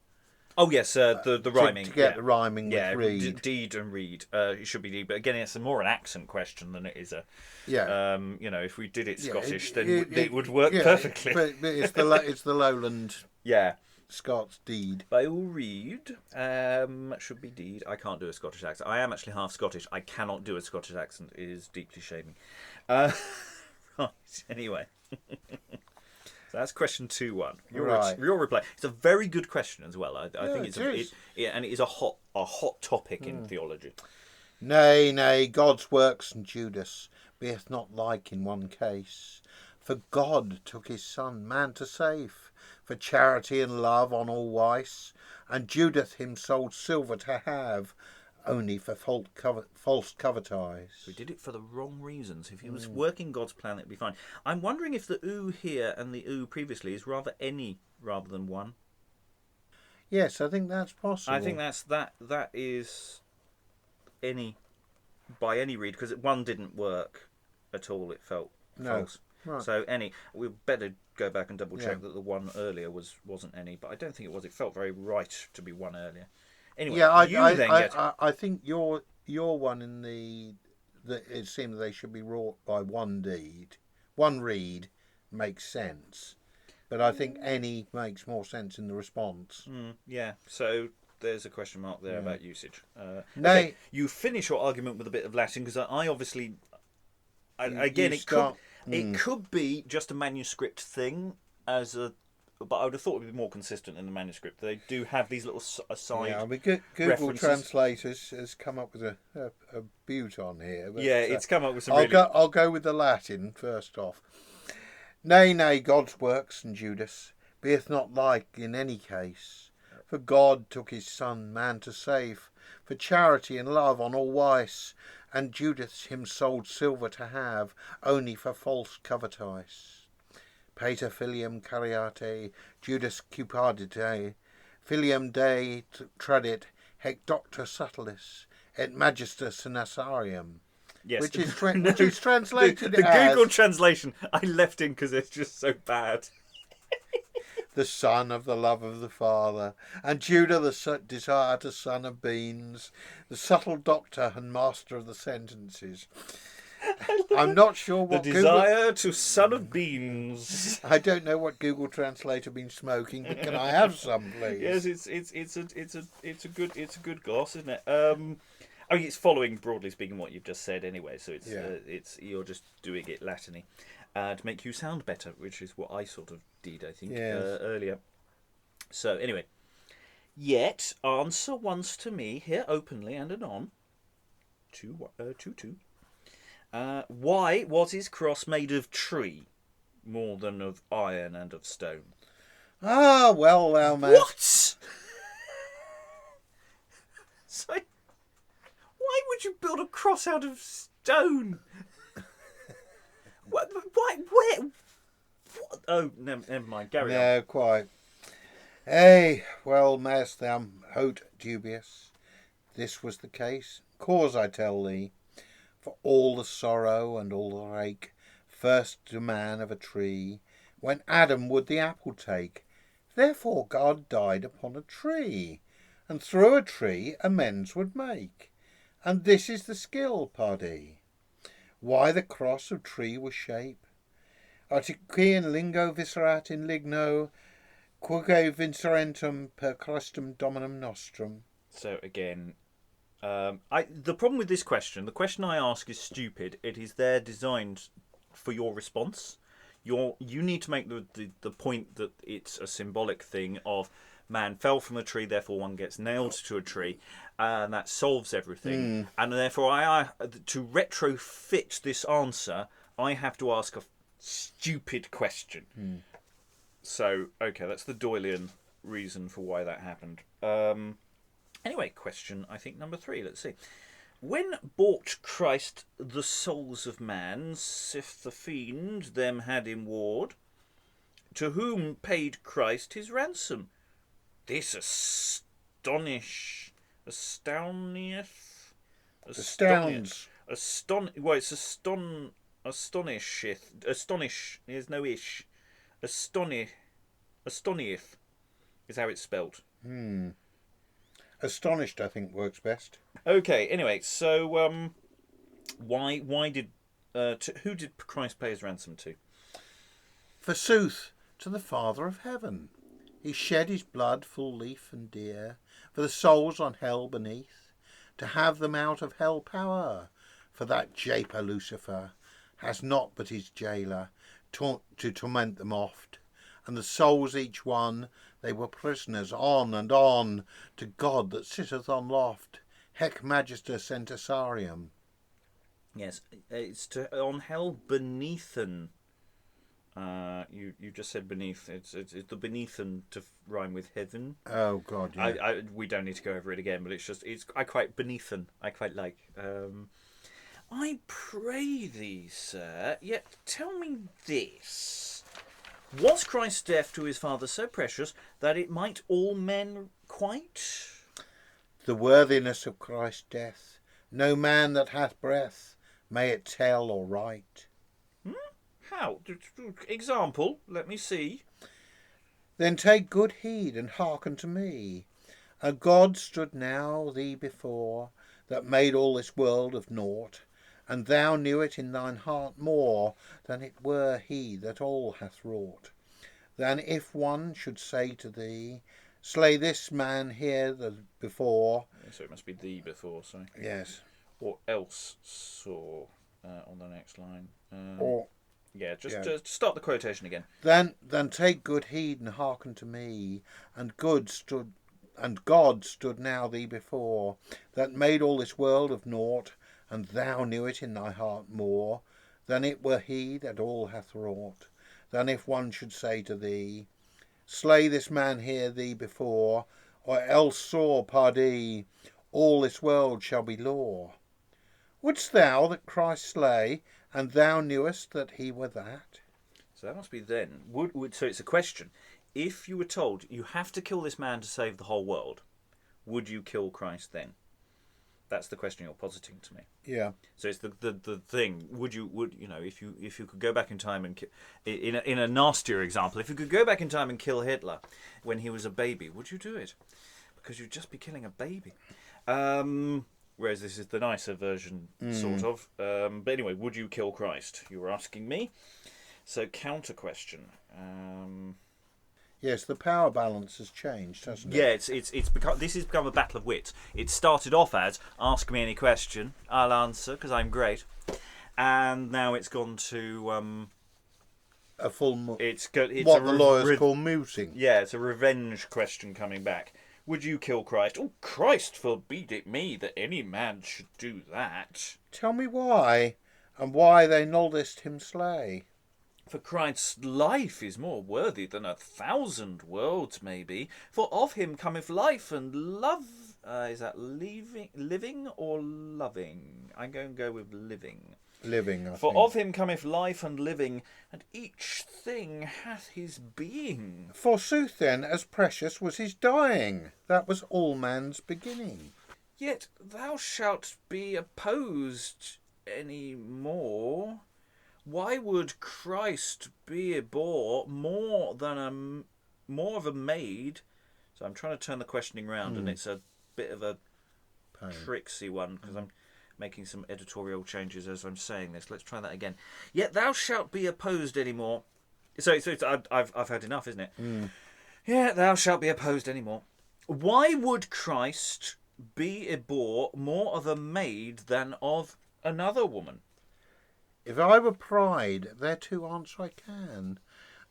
Oh yes, the rhyming to get the rhyming yeah, with reed. Deed and reed. It should be deed, but again, it's more an accent question than it is a. Yeah. If we did it Scottish, it, then it, it would work perfectly. But it's the lowland. Yeah. Scots deed. By all reed, should be deed. I can't do a Scottish accent. I am actually half Scottish. I cannot do a Scottish accent. It is deeply shaming. Right. Anyway. So that's question 2-1. Your reply. It's a very good question as well. I think and it is a hot topic in theology. Nay, God's works and Judas beeth not like in one case. For God took his son, man to save, for charity and love on all wise, and Judas him sold silver to have, only for false covetise. So he did it for the wrong reasons. If he was working God's plan, it'd be fine. I'm wondering if the oo here and the oo previously is rather any rather than one. Yes, I think that's possible. I think that is any by any read, because one didn't work at all. It felt false. Right. So any, we better go back and double check that the one earlier wasn't any, but I don't think it was. It felt very right to be one earlier. Anyway, yeah, I think your one in the it seemed they should be wrought by one reed makes sense, but I think any makes more sense in the response. Yeah, so there's a question mark there about usage. Okay, you finish your argument with a bit of Latin, because I obviously, it could be just a manuscript thing but I would have thought it would be more consistent in the manuscript. They do have these little aside. Yeah, I mean, Google references. Translate has come up with a beaut on here. But, it's come up with some. I'll go with the Latin first off. Nay, God's works and Judas beeth not like in any case. For God took his son, man to save, for charity and love on all wise, and Judas him sold silver to have, only for false covetise. Pater filium cariate, Judas cupadite, filium Dei tradit, hec doctor subtilis, et magister senasarium. Yes, which is translated the as Google translation I left in because it's just so bad. the son of the love of the Father, and Judah the desire to son of beans, the subtle doctor and master of the sentences. I'm not sure what the desire to son of beans. I don't know what Google Translate have been smoking, but can I have some, please? Yes, it's a good gloss, isn't it? I mean, it's following, broadly speaking, what you've just said anyway. So it's you're just doing it Latiny to make you sound better, which is what I sort of did, I think, earlier. So anyway, yet answer once to me here openly and anon. 2-2. Why was his cross made of tree more than of iron and of stone? Ah, well, thou man. What? So, why would you build a cross out of stone? Why? Where? What? Oh, never mind. Carry on. No, quite. Hey, well, mayst thou hote dubious. This was the case. Cause I tell thee. For all the sorrow and all the rake, first to man of a tree, when Adam would the apple take. Therefore God died upon a tree, and through a tree amends would make. And this is the skill, pardie. why the cross of tree was shape. Artician lingo viscerat in ligno, quoque vincerentum per crustum dominum nostrum. So again, the problem with this question, the question I ask is stupid. It is there designed for your response. You need to make the point that it's a symbolic thing of man fell from a tree, therefore one gets nailed to a tree, and that solves everything. And therefore, to retrofit this answer, I have to ask a stupid question. So, okay, that's the Doylean reason for why that happened. Anyway, question, I think, number 3. Let's see. When bought Christ the souls of man, sith the fiend them had in ward, to whom paid Christ his ransom? This astoundeth. Astounds. Well, it's astonisheth. Astonish. There's no ish. Astonieth is how it's spelt. Astonished, I think, works best. Okay. Anyway, so why did who did Christ pay his ransom to? Forsooth, to the Father of heaven. He shed his blood full lief and dear for the souls on hell beneath, to have them out of hell power. For that japer Lucifer has not but his jailer to torment them oft, and the souls each one they were prisoners on and on to God that sitteth on loft, hec magister centesarium. Yes, it's on hell beneathen. You just said beneath. It's the beneathen to rhyme with heaven. Oh God! Yeah. We don't need to go over it again, but I quite beneathen. I quite like. I pray thee, sir, yet tell me this: was Christ's death to his Father so precious that it might all men quite? The worthiness of Christ's death, no man that hath breath may it tell or write. How? Example, let me see. Then take good heed and hearken to me. A God stood now thee before, that made all this world of naught, and thou knew it in thine heart more than it were he that all hath wrought. Than if one should say to thee, slay this man here the before. So it must be thee before, sorry. Yes. Or else saw on the next line. Or yeah, just start the quotation again. Then take good heed and hearken to me, and God stood now thee before, that made all this world of naught, and thou knew it in thy heart more than it were he that all hath wrought. Than if one should say to thee, slay this man here thee before, or else saw, pardie, all this world shall be law. Wouldst thou that Christ slay, and thou knewest that he were that? So that must be then. So it's a question. If you were told you have to kill this man to save the whole world, would you kill Christ then? That's the question you're positing to me. Yeah. So it's the thing. Would you if you could go back in time and in a nastier example, if you could go back in time and kill Hitler when he was a baby, would you do it? Because you'd just be killing a baby. Whereas this is the nicer version, sort of. But anyway, would you kill Christ? You were asking me. So counter question. Yes, the power balance has changed, hasn't it? Yeah, it's become this has become a battle of wits. It started off as ask me any question, I'll answer because I'm great, and now it's gone to a full. It's what the lawyers call mooting. Yeah, it's a revenge question coming back. Would you kill Christ? Oh, Christ forbid it me that any man should do that. Tell me why, and why they noldest him slay. For Christ's life is more worthy than 1,000 worlds, maybe. For of him cometh life and love. Is that living or loving? I'm going to go with living. Living, I For think. of him cometh life and living, and each thing hath his being. Forsooth then, as precious was his dying. That was all man's beginning. Yet thou shalt be opposed any more. Why would Christ be more of a maid? So I'm trying to turn the questioning round, and it's a bit of a tricksy one because I'm making some editorial changes as I'm saying this. Let's try that again. Yet thou shalt be opposed anymore. So I've had enough, isn't it? Yeah, thou shalt be opposed anymore. Why would Christ be abhor more of a maid than of another woman? If I were pride, thereto answer I can.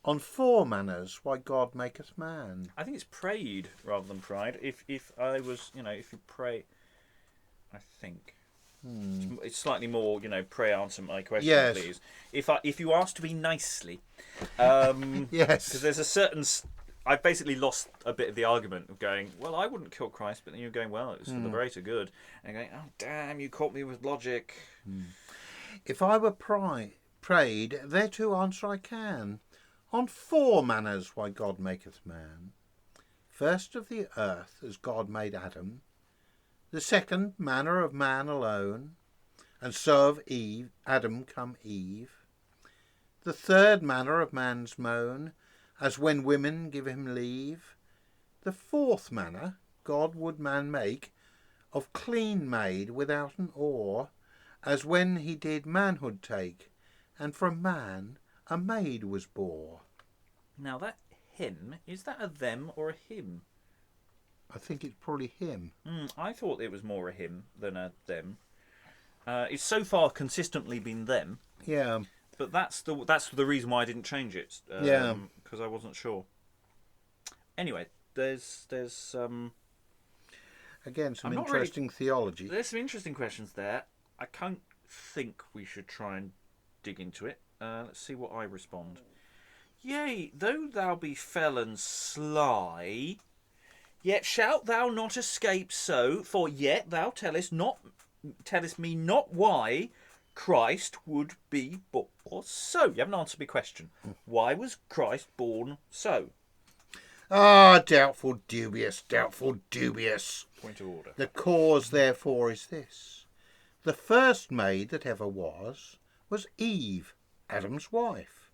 On four manners why God maketh man. I think it's prayed rather than pride. If I was, if you pray, I think it's slightly more, pray answer my question, Yes. please. If you ask to be nicely, because Yes. there's a certain. I've basically lost a bit of the argument of going, well, I wouldn't kill Christ, but then you're going, well, it was for the greater good, and going, oh damn, you caught me with logic. If I were prayed, thereto answer I can. On four manners why God maketh man. First of the earth as God made Adam, the second manner of man alone, and so of Adam come Eve. The third manner of man's moan, as when women give him leave. The fourth manner God would man make, of clean made without an oar, as when he did manhood take, and from man a maid was bore. Now that him, is that a them or a him? I think it's probably him. I thought it was more a him than a them. It's so far consistently been them. Yeah. But that's the reason why I didn't change it. Yeah. Because I wasn't sure. Anyway, there's Again, some I'm not interesting theology. There's some interesting questions there. I can't think we should try and dig into it. Let's see what I respond. Yea, though thou be fell and sly, yet shalt thou not escape so, for yet thou tellest me not why Christ would be born so. You haven't answered my question. Why was Christ born so? Ah, doubtful, dubious, doubtful, dubious. Point of order. The cause, therefore, is this. The first maid that ever was Eve, Adam's wife.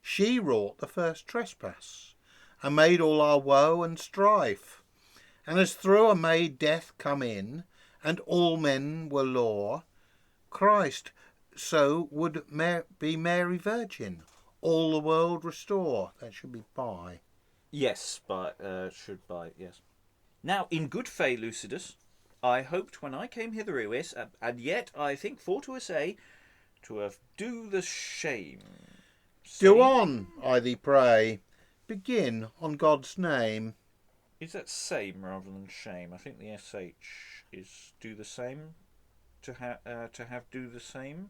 She wrought the first trespass, and made all our woe and strife. And as through a maid death come in, and all men were law, Christ so would be Mary Virgin, all the world restore. That should be by. Yes, yes. Now, in good fay, Lucidus, I hoped when I came hither iwis, and yet I think for to say, to have do the shame. Do on, I thee pray. Begin on God's name. Is that same rather than shame? I think the sh is do the same. To have do the same.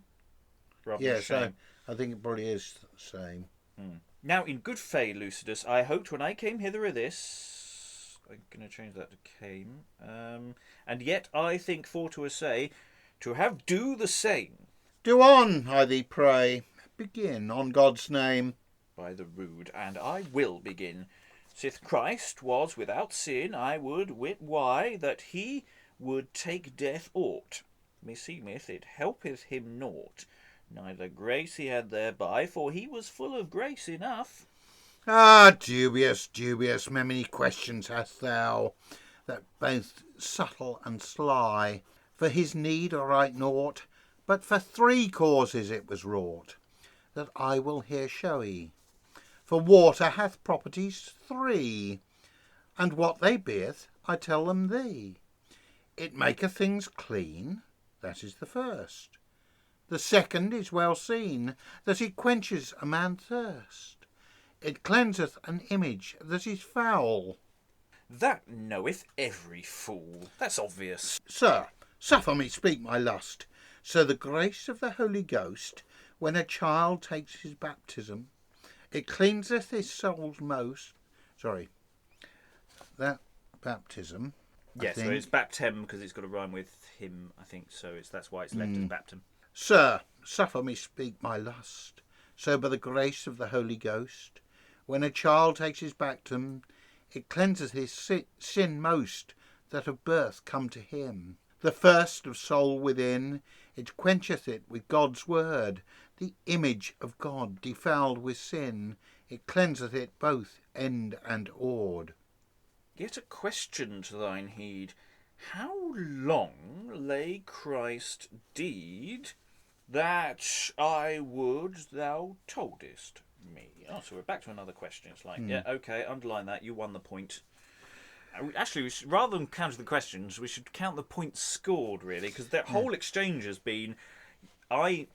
Rather than shame. I think it probably is the same. Now, in good fay, Lucidus, I hoped when I came hither this. I'm going to change that to came. And yet I think for to say, to have do the same. Do on, I thee pray. Begin on God's name. By the rude, and I will begin. Sith Christ was without sin, I would wit why that he would take death aught. Meseemeth it helpeth him naught, neither grace he had thereby, for he was full of grace enough. Ah, dubious, dubious, many questions hast thou, that both subtle and sly. For his need aright naught, but for three causes it was wrought, that I will here show ye. For water hath properties three, and what they beeth, I tell them thee. It maketh things clean, that is the first. The second is well seen, that it quenches a man's thirst. It cleanseth an image that is foul. That knoweth every fool. That's obvious. Sir, suffer me speak my lust. So the grace of the Holy Ghost, when a child takes his baptism, it cleanseth his soul's most. That baptism. Yes, so it's baptem because it's got to rhyme with him, I think. So that's why it's left as baptem. Sir, suffer me speak my lust. So by the grace of the Holy Ghost, when a child takes his baptism, it cleanseth his sin most that of birth come to him. The first of soul within, it quencheth it with God's word. The image of God defouled with sin, it cleanseth it both end and ord. Yet a question to thine heed. How long lay Christ deed that I would thou toldest me? Oh, so we're back to another question. It's like, yeah, okay, underline that. You won the point. Actually, rather than count the questions, we should count the points scored, really, because the whole exchange has been, I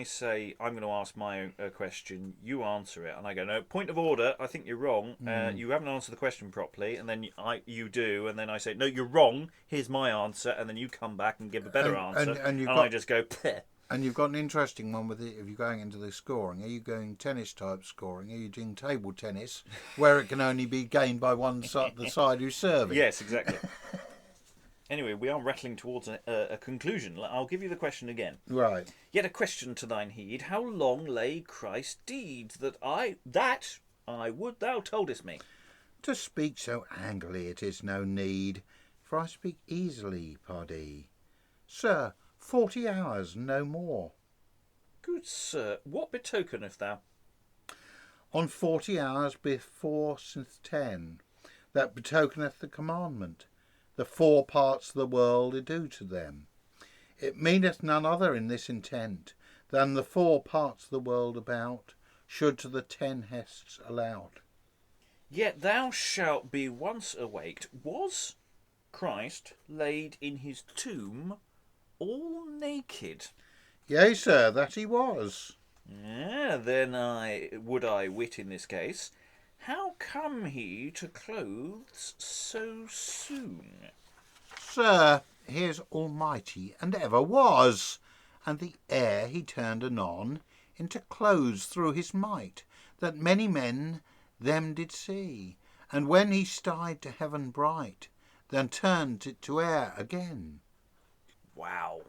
say, I'm going to ask my question, you answer it, and I go, no, point of order, I think you're wrong, you haven't answered the question properly, and then you do, and then I say, no, you're wrong, here's my answer, and then you come back and give a better answer, and I just go, Peh. And you've got an interesting one with it. If you're going into the scoring, are you going tennis type scoring? Are you doing table tennis, where it can only be gained by one side, the side who's serving? Yes, exactly. Anyway, we are rattling towards a conclusion. I'll give you the question again. Right. Yet a question to thine heed: how long lay Christ's deed that I would thou toldest me? To speak so angrily it is no need, for I speak easily, pardie. Sir, 40 hours, no more. Good sir, what betokeneth thou? On 40 hours before since 10, that betokeneth the commandment, the 4 parts of the world are due to them. It meaneth none other in this intent, than the 4 parts of the world about should to the 10 hests allowed. Yet thou shalt be once awaked. Was Christ laid in his tomb all naked? Yea, sir, that he was. Then I wit in this case, how come he to clothes so soon? Sir, he is almighty, and ever was, and the air he turned anon into clothes through his might, that many men them did see, and when he stied to heaven bright, then turned it to air again. Wow.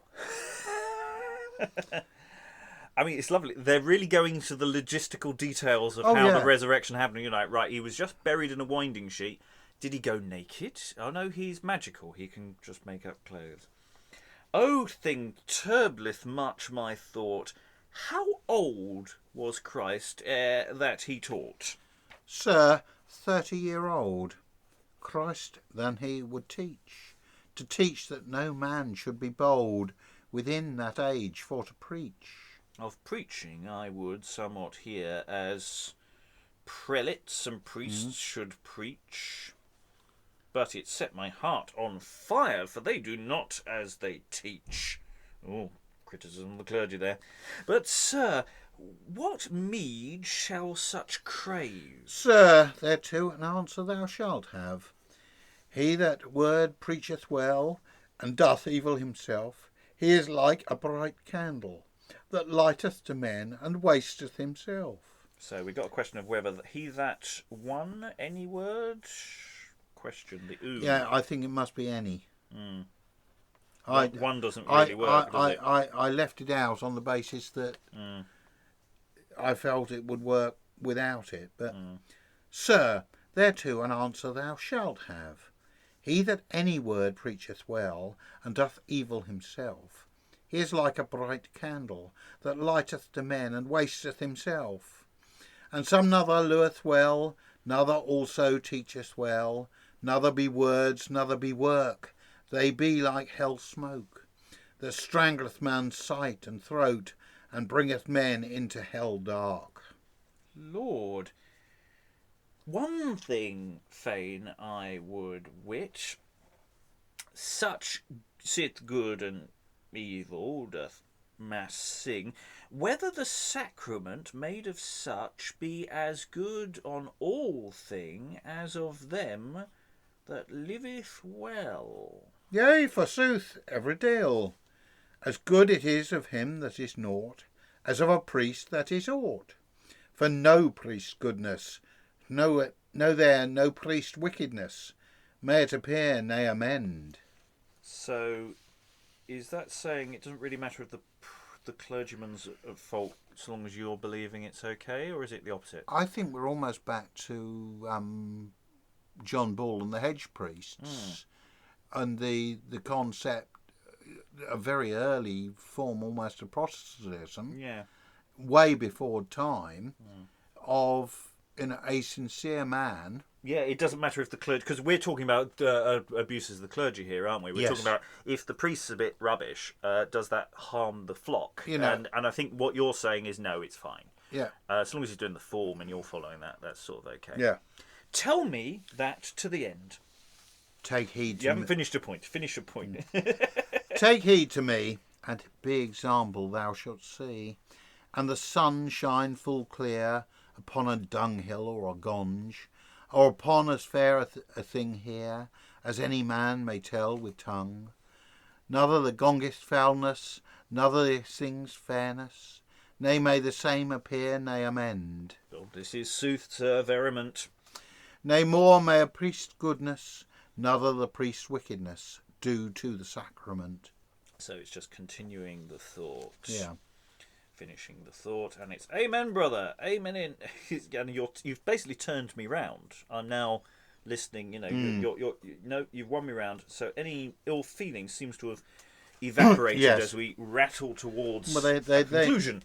I mean, it's lovely. They're really going into the logistical details of how the resurrection happened. You're like, right, he was just buried in a winding sheet. Did he go naked? Oh no, he's magical. He can just make up clothes. Oh, thing turbleth much my thought. How old was Christ ere that he taught? Sir, 30-year-old. Christ than he would teach, to teach that no man should be bold within that age for to preach. Of preaching I would somewhat hear as prelates and priests should preach. But it set my heart on fire, for they do not as they teach. Oh, criticism of the clergy there. But, sir, what meed shall such crave? Sir, thereto an answer thou shalt have. He that word preacheth well, and doth evil himself, he is like a bright candle, that lighteth to men, and wasteth himself. So we got a question of whether he that won any word? Question the ooh. Yeah, I think it must be any. One doesn't really work, does it? I left it out on the basis that I felt it would work without it. But, sir, thereto an answer thou shalt have. He that any word preacheth well, and doth evil himself, he is like a bright candle, that lighteth to men, and wasteth himself. And some nother lueth well, nother also teacheth well, nother be words, nother be work. They be like hell smoke, that strangleth man's sight and throat, and bringeth men into hell dark. Lord, one thing fain I would wit, such sith good and evil doth mass sing, whether the sacrament made of such be as good on all thing as of them that liveth well. Yea, forsooth, every deal. As good it is of him that is naught, as of a priest that is aught. For no priest's goodness, no priest wickedness, may it appear nay amend. So, is that saying it doesn't really matter if the clergyman's at fault so long as you're believing it's okay, or is it the opposite? I think we're almost back to John Bull and the hedge priests, and the concept, a very early form almost of Protestantism, way before time, of a sincere man Yeah, it doesn't matter if the clergy, because we're talking about abuses of the clergy here, aren't we? We're Yes. talking about if the priest's a bit rubbish, does that harm the flock? You know. And I think what you're saying is no, it's fine. Yeah. As long as he's doing the form and you're following that, that's sort of okay. Yeah. Tell me that to the end. Take heed to You haven't finished your point. Finish your point. Take heed to me, and be example thou shalt see, and the sun shine full clear upon a dunghill or a gonge, or upon as fair a thing here as any man may tell with tongue. Nother the gongest foulness, nother the thing's fairness, nay may the same appear, nay amend. Well, this is sooth, sir, veriment. Nay more may a priest's goodness, nother the priest's wickedness, do to the sacrament. So it's just continuing the thought. Yeah. Finishing the thought, and it's amen, brother, amen. And you've basically turned me round. I'm now listening. You've won me round. So any ill feeling seems to have evaporated Yes. as we rattle towards Well, conclusion.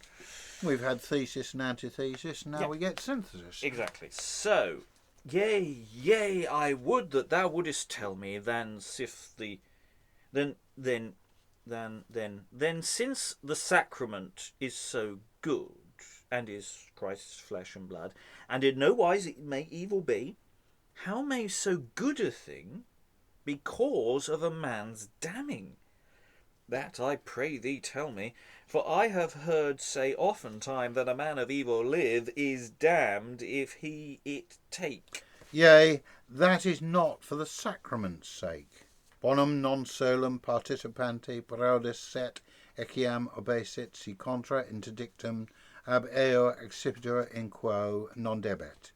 We've had thesis and antithesis, and now we get synthesis. Exactly. So, yea, I would that thou wouldest tell me, then since the sacrament is so good, and is Christ's flesh and blood, and in no wise it may evil be, how may so good a thing be cause of a man's damning? That I pray thee tell me, for I have heard say oftentime that a man of evil live is damned if he it take. Yea, that is not for the sacrament's sake. Bonum non solum participanti paraudis set eciam obesit si contra interdictum ab eo excipitur in quo non debet.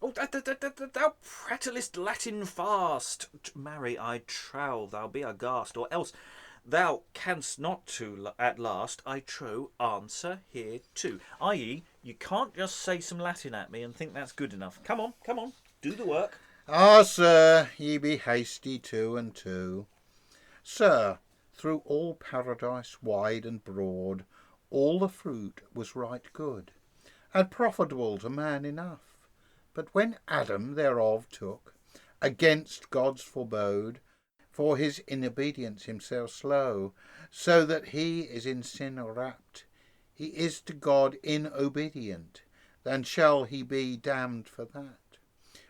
Oh, thou prattlest Latin fast. Marry, I trow thou be aghast, or else thou canst not to at last, I trow, answer here too. I.e., you can't just say some Latin at me and think that's good enough. Come on, do the work. Ah, sir, ye be hasty two and two. Sir, through all paradise wide and broad, all the fruit was right good, and profitable to man enough. But when Adam thereof took, against God's forebode, for his inobedience himself slow, so that he is in sin wrapped, he is to God inobedient, then shall he be damned for that.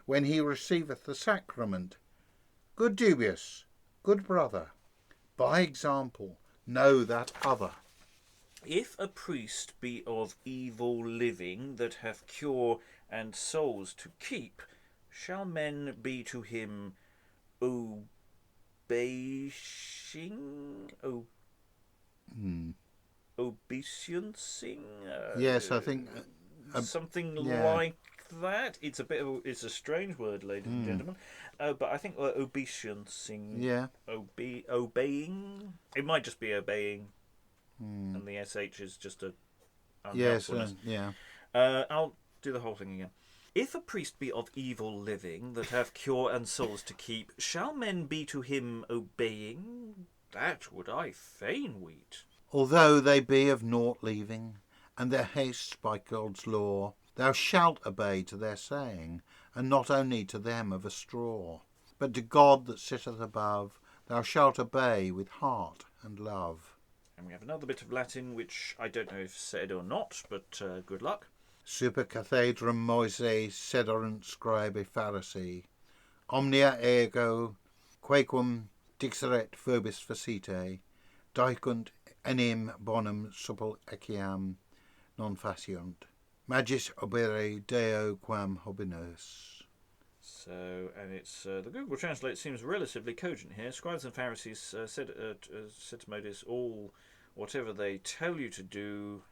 When he receiveth the sacrament, good Dubius, good brother, by example know that other. If a priest be of evil living that hath cure and souls to keep, shall men be to him obeisiencing? Yes, I think something like that. It's a strange word, ladies and gentlemen. But I think obeisiencing. Yeah. Obeying. It might just be obeying, and the sh is just a. Yes. Yeah. I'll do the whole thing again. If a priest be of evil living that have cure and souls to keep, shall men be to him obeying? That would I fain weet. Although they be of naught leaving, and their haste by God's law, thou shalt obey to their saying, and not only to them of a straw, but to God that sitteth above, thou shalt obey with heart and love. And we have another bit of Latin, which I don't know if said or not, but good luck. Super cathedram Moise sederunt scribe Pharisee, omnia ego, quaequam dixeret phobis facite, dicunt enim bonum supel eciam non faciunt, magis obere Deo quam hobinos. So, and it's the Google Translate seems relatively cogent here. Scribes and Pharisees said to Moses, all whatever they tell you to do,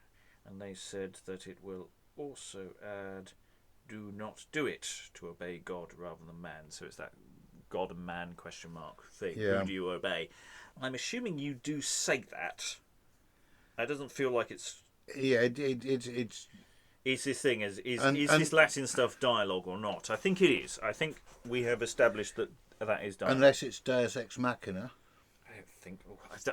and they said that it will also add, do not do it, to obey God rather than man. So it's that God and man ? Thing. Yeah. Who do you obey? I'm assuming you do say that. That doesn't feel like it's. Yeah, it's. Is this thing is this Latin stuff dialogue or not? I think it is. I think we have established that is dialogue. Unless it's Deus Ex Machina.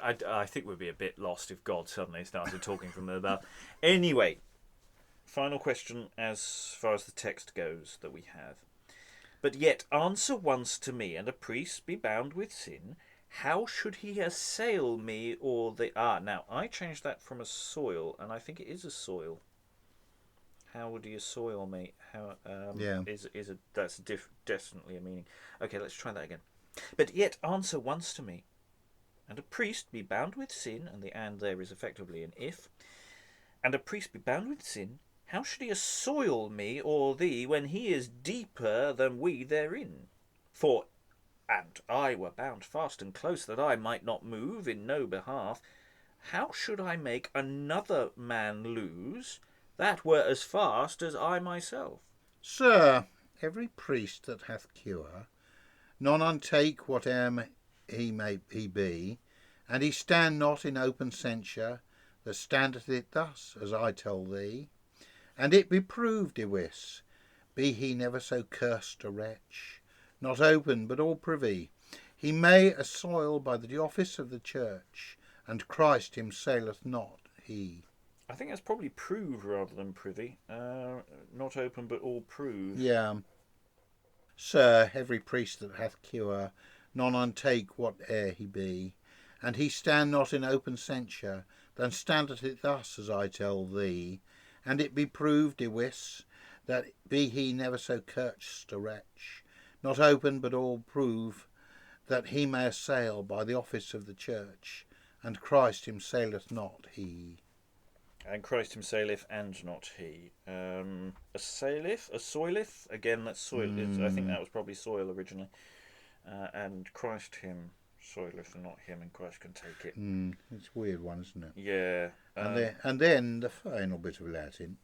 I think we'd be a bit lost if God suddenly started talking from above. Anyway, final question as far as the text goes that we have. But yet answer once to me, and a priest be bound with sin. How should he assail me or the... now, I changed that from a soil, and I think it is a soil. How would he assoil me? How that's definitely a meaning. Okay, let's try that again. But yet answer once to me, and a priest be bound with sin, and the and there is effectively an if, and a priest be bound with sin, how should he assoil me or thee when he is deeper than we therein? For, and I were bound fast and close that I might not move in no behalf, how should I make another man lose that were as fast as I myself? Sir, every priest that hath cure, none untake whate'er he be, and he stand not in open censure, that standeth it thus, as I tell thee, and it be proved, Iwis, be he never so cursed a wretch, not open but all privy, he may assoil by the office of the church, and Christ him saileth not he. I think that's probably prove rather than privy. Not open but all prove. Yeah. Sir, every priest that hath cure, none untake whate'er he be, and he stand not in open censure, then standeth it thus, as I tell thee, and it be proved, Iwis, that be he never so cursed a wretch, not open but all prove, that he may assail by the office of the church, and Christ him saileth not he. And Christ him saileth and not he. Assaileth? Assoileth? Again, that's soil. I think that was probably soil originally. And Christ him soileth and not him, and Christ can take it. It's a weird one, isn't it? Yeah. And then the final bit of Latin.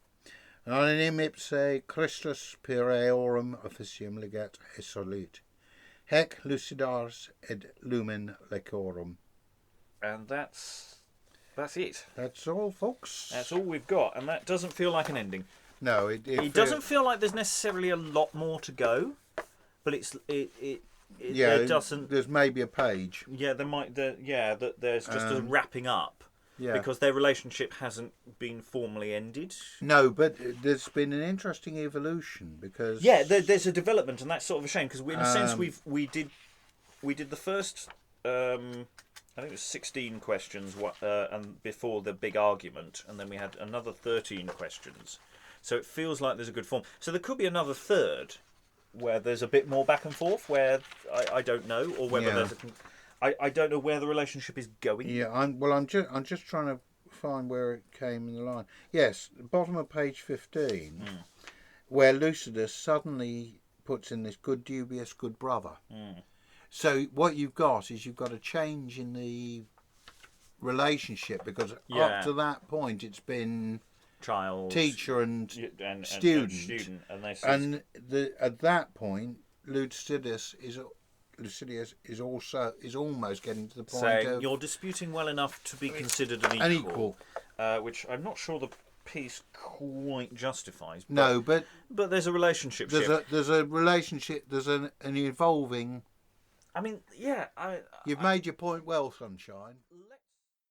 Anonym ipse Christus Pyreorum officium legat esolit. Hec lucidars ed lumen lecorum. And that's it. That's all, folks. That's all we've got, and that doesn't feel like an ending. No, it doesn't feel like there's necessarily a lot more to go, but there doesn't. There's maybe a page. Yeah, that there's just a wrapping up. Yeah. Because their relationship hasn't been formally ended. No, but there's been an interesting evolution because there's a development, and that's sort of a shame because in a sense we did the first. I think it was 16 questions, and before the big argument, and then we had another 13 questions. So it feels like there's a good form. So there could be another third where there's a bit more back and forth, where I don't know, or whether there's I don't know where the relationship is going. Yeah, I'm just trying to find where it came in the line. Yes, the bottom of page 15, where Lucidus suddenly puts in this good Dubius, good brother. So what you've got is a change in the relationship, because up to that point it's been child, teacher and student. And at that point Lucidus is almost getting to the point saying you're disputing well enough to be considered an equal. Which I'm not sure the piece quite justifies. But there's a relationship. There's a relationship. There's an evolving. I mean, yeah. You've made your point well, Sunshine.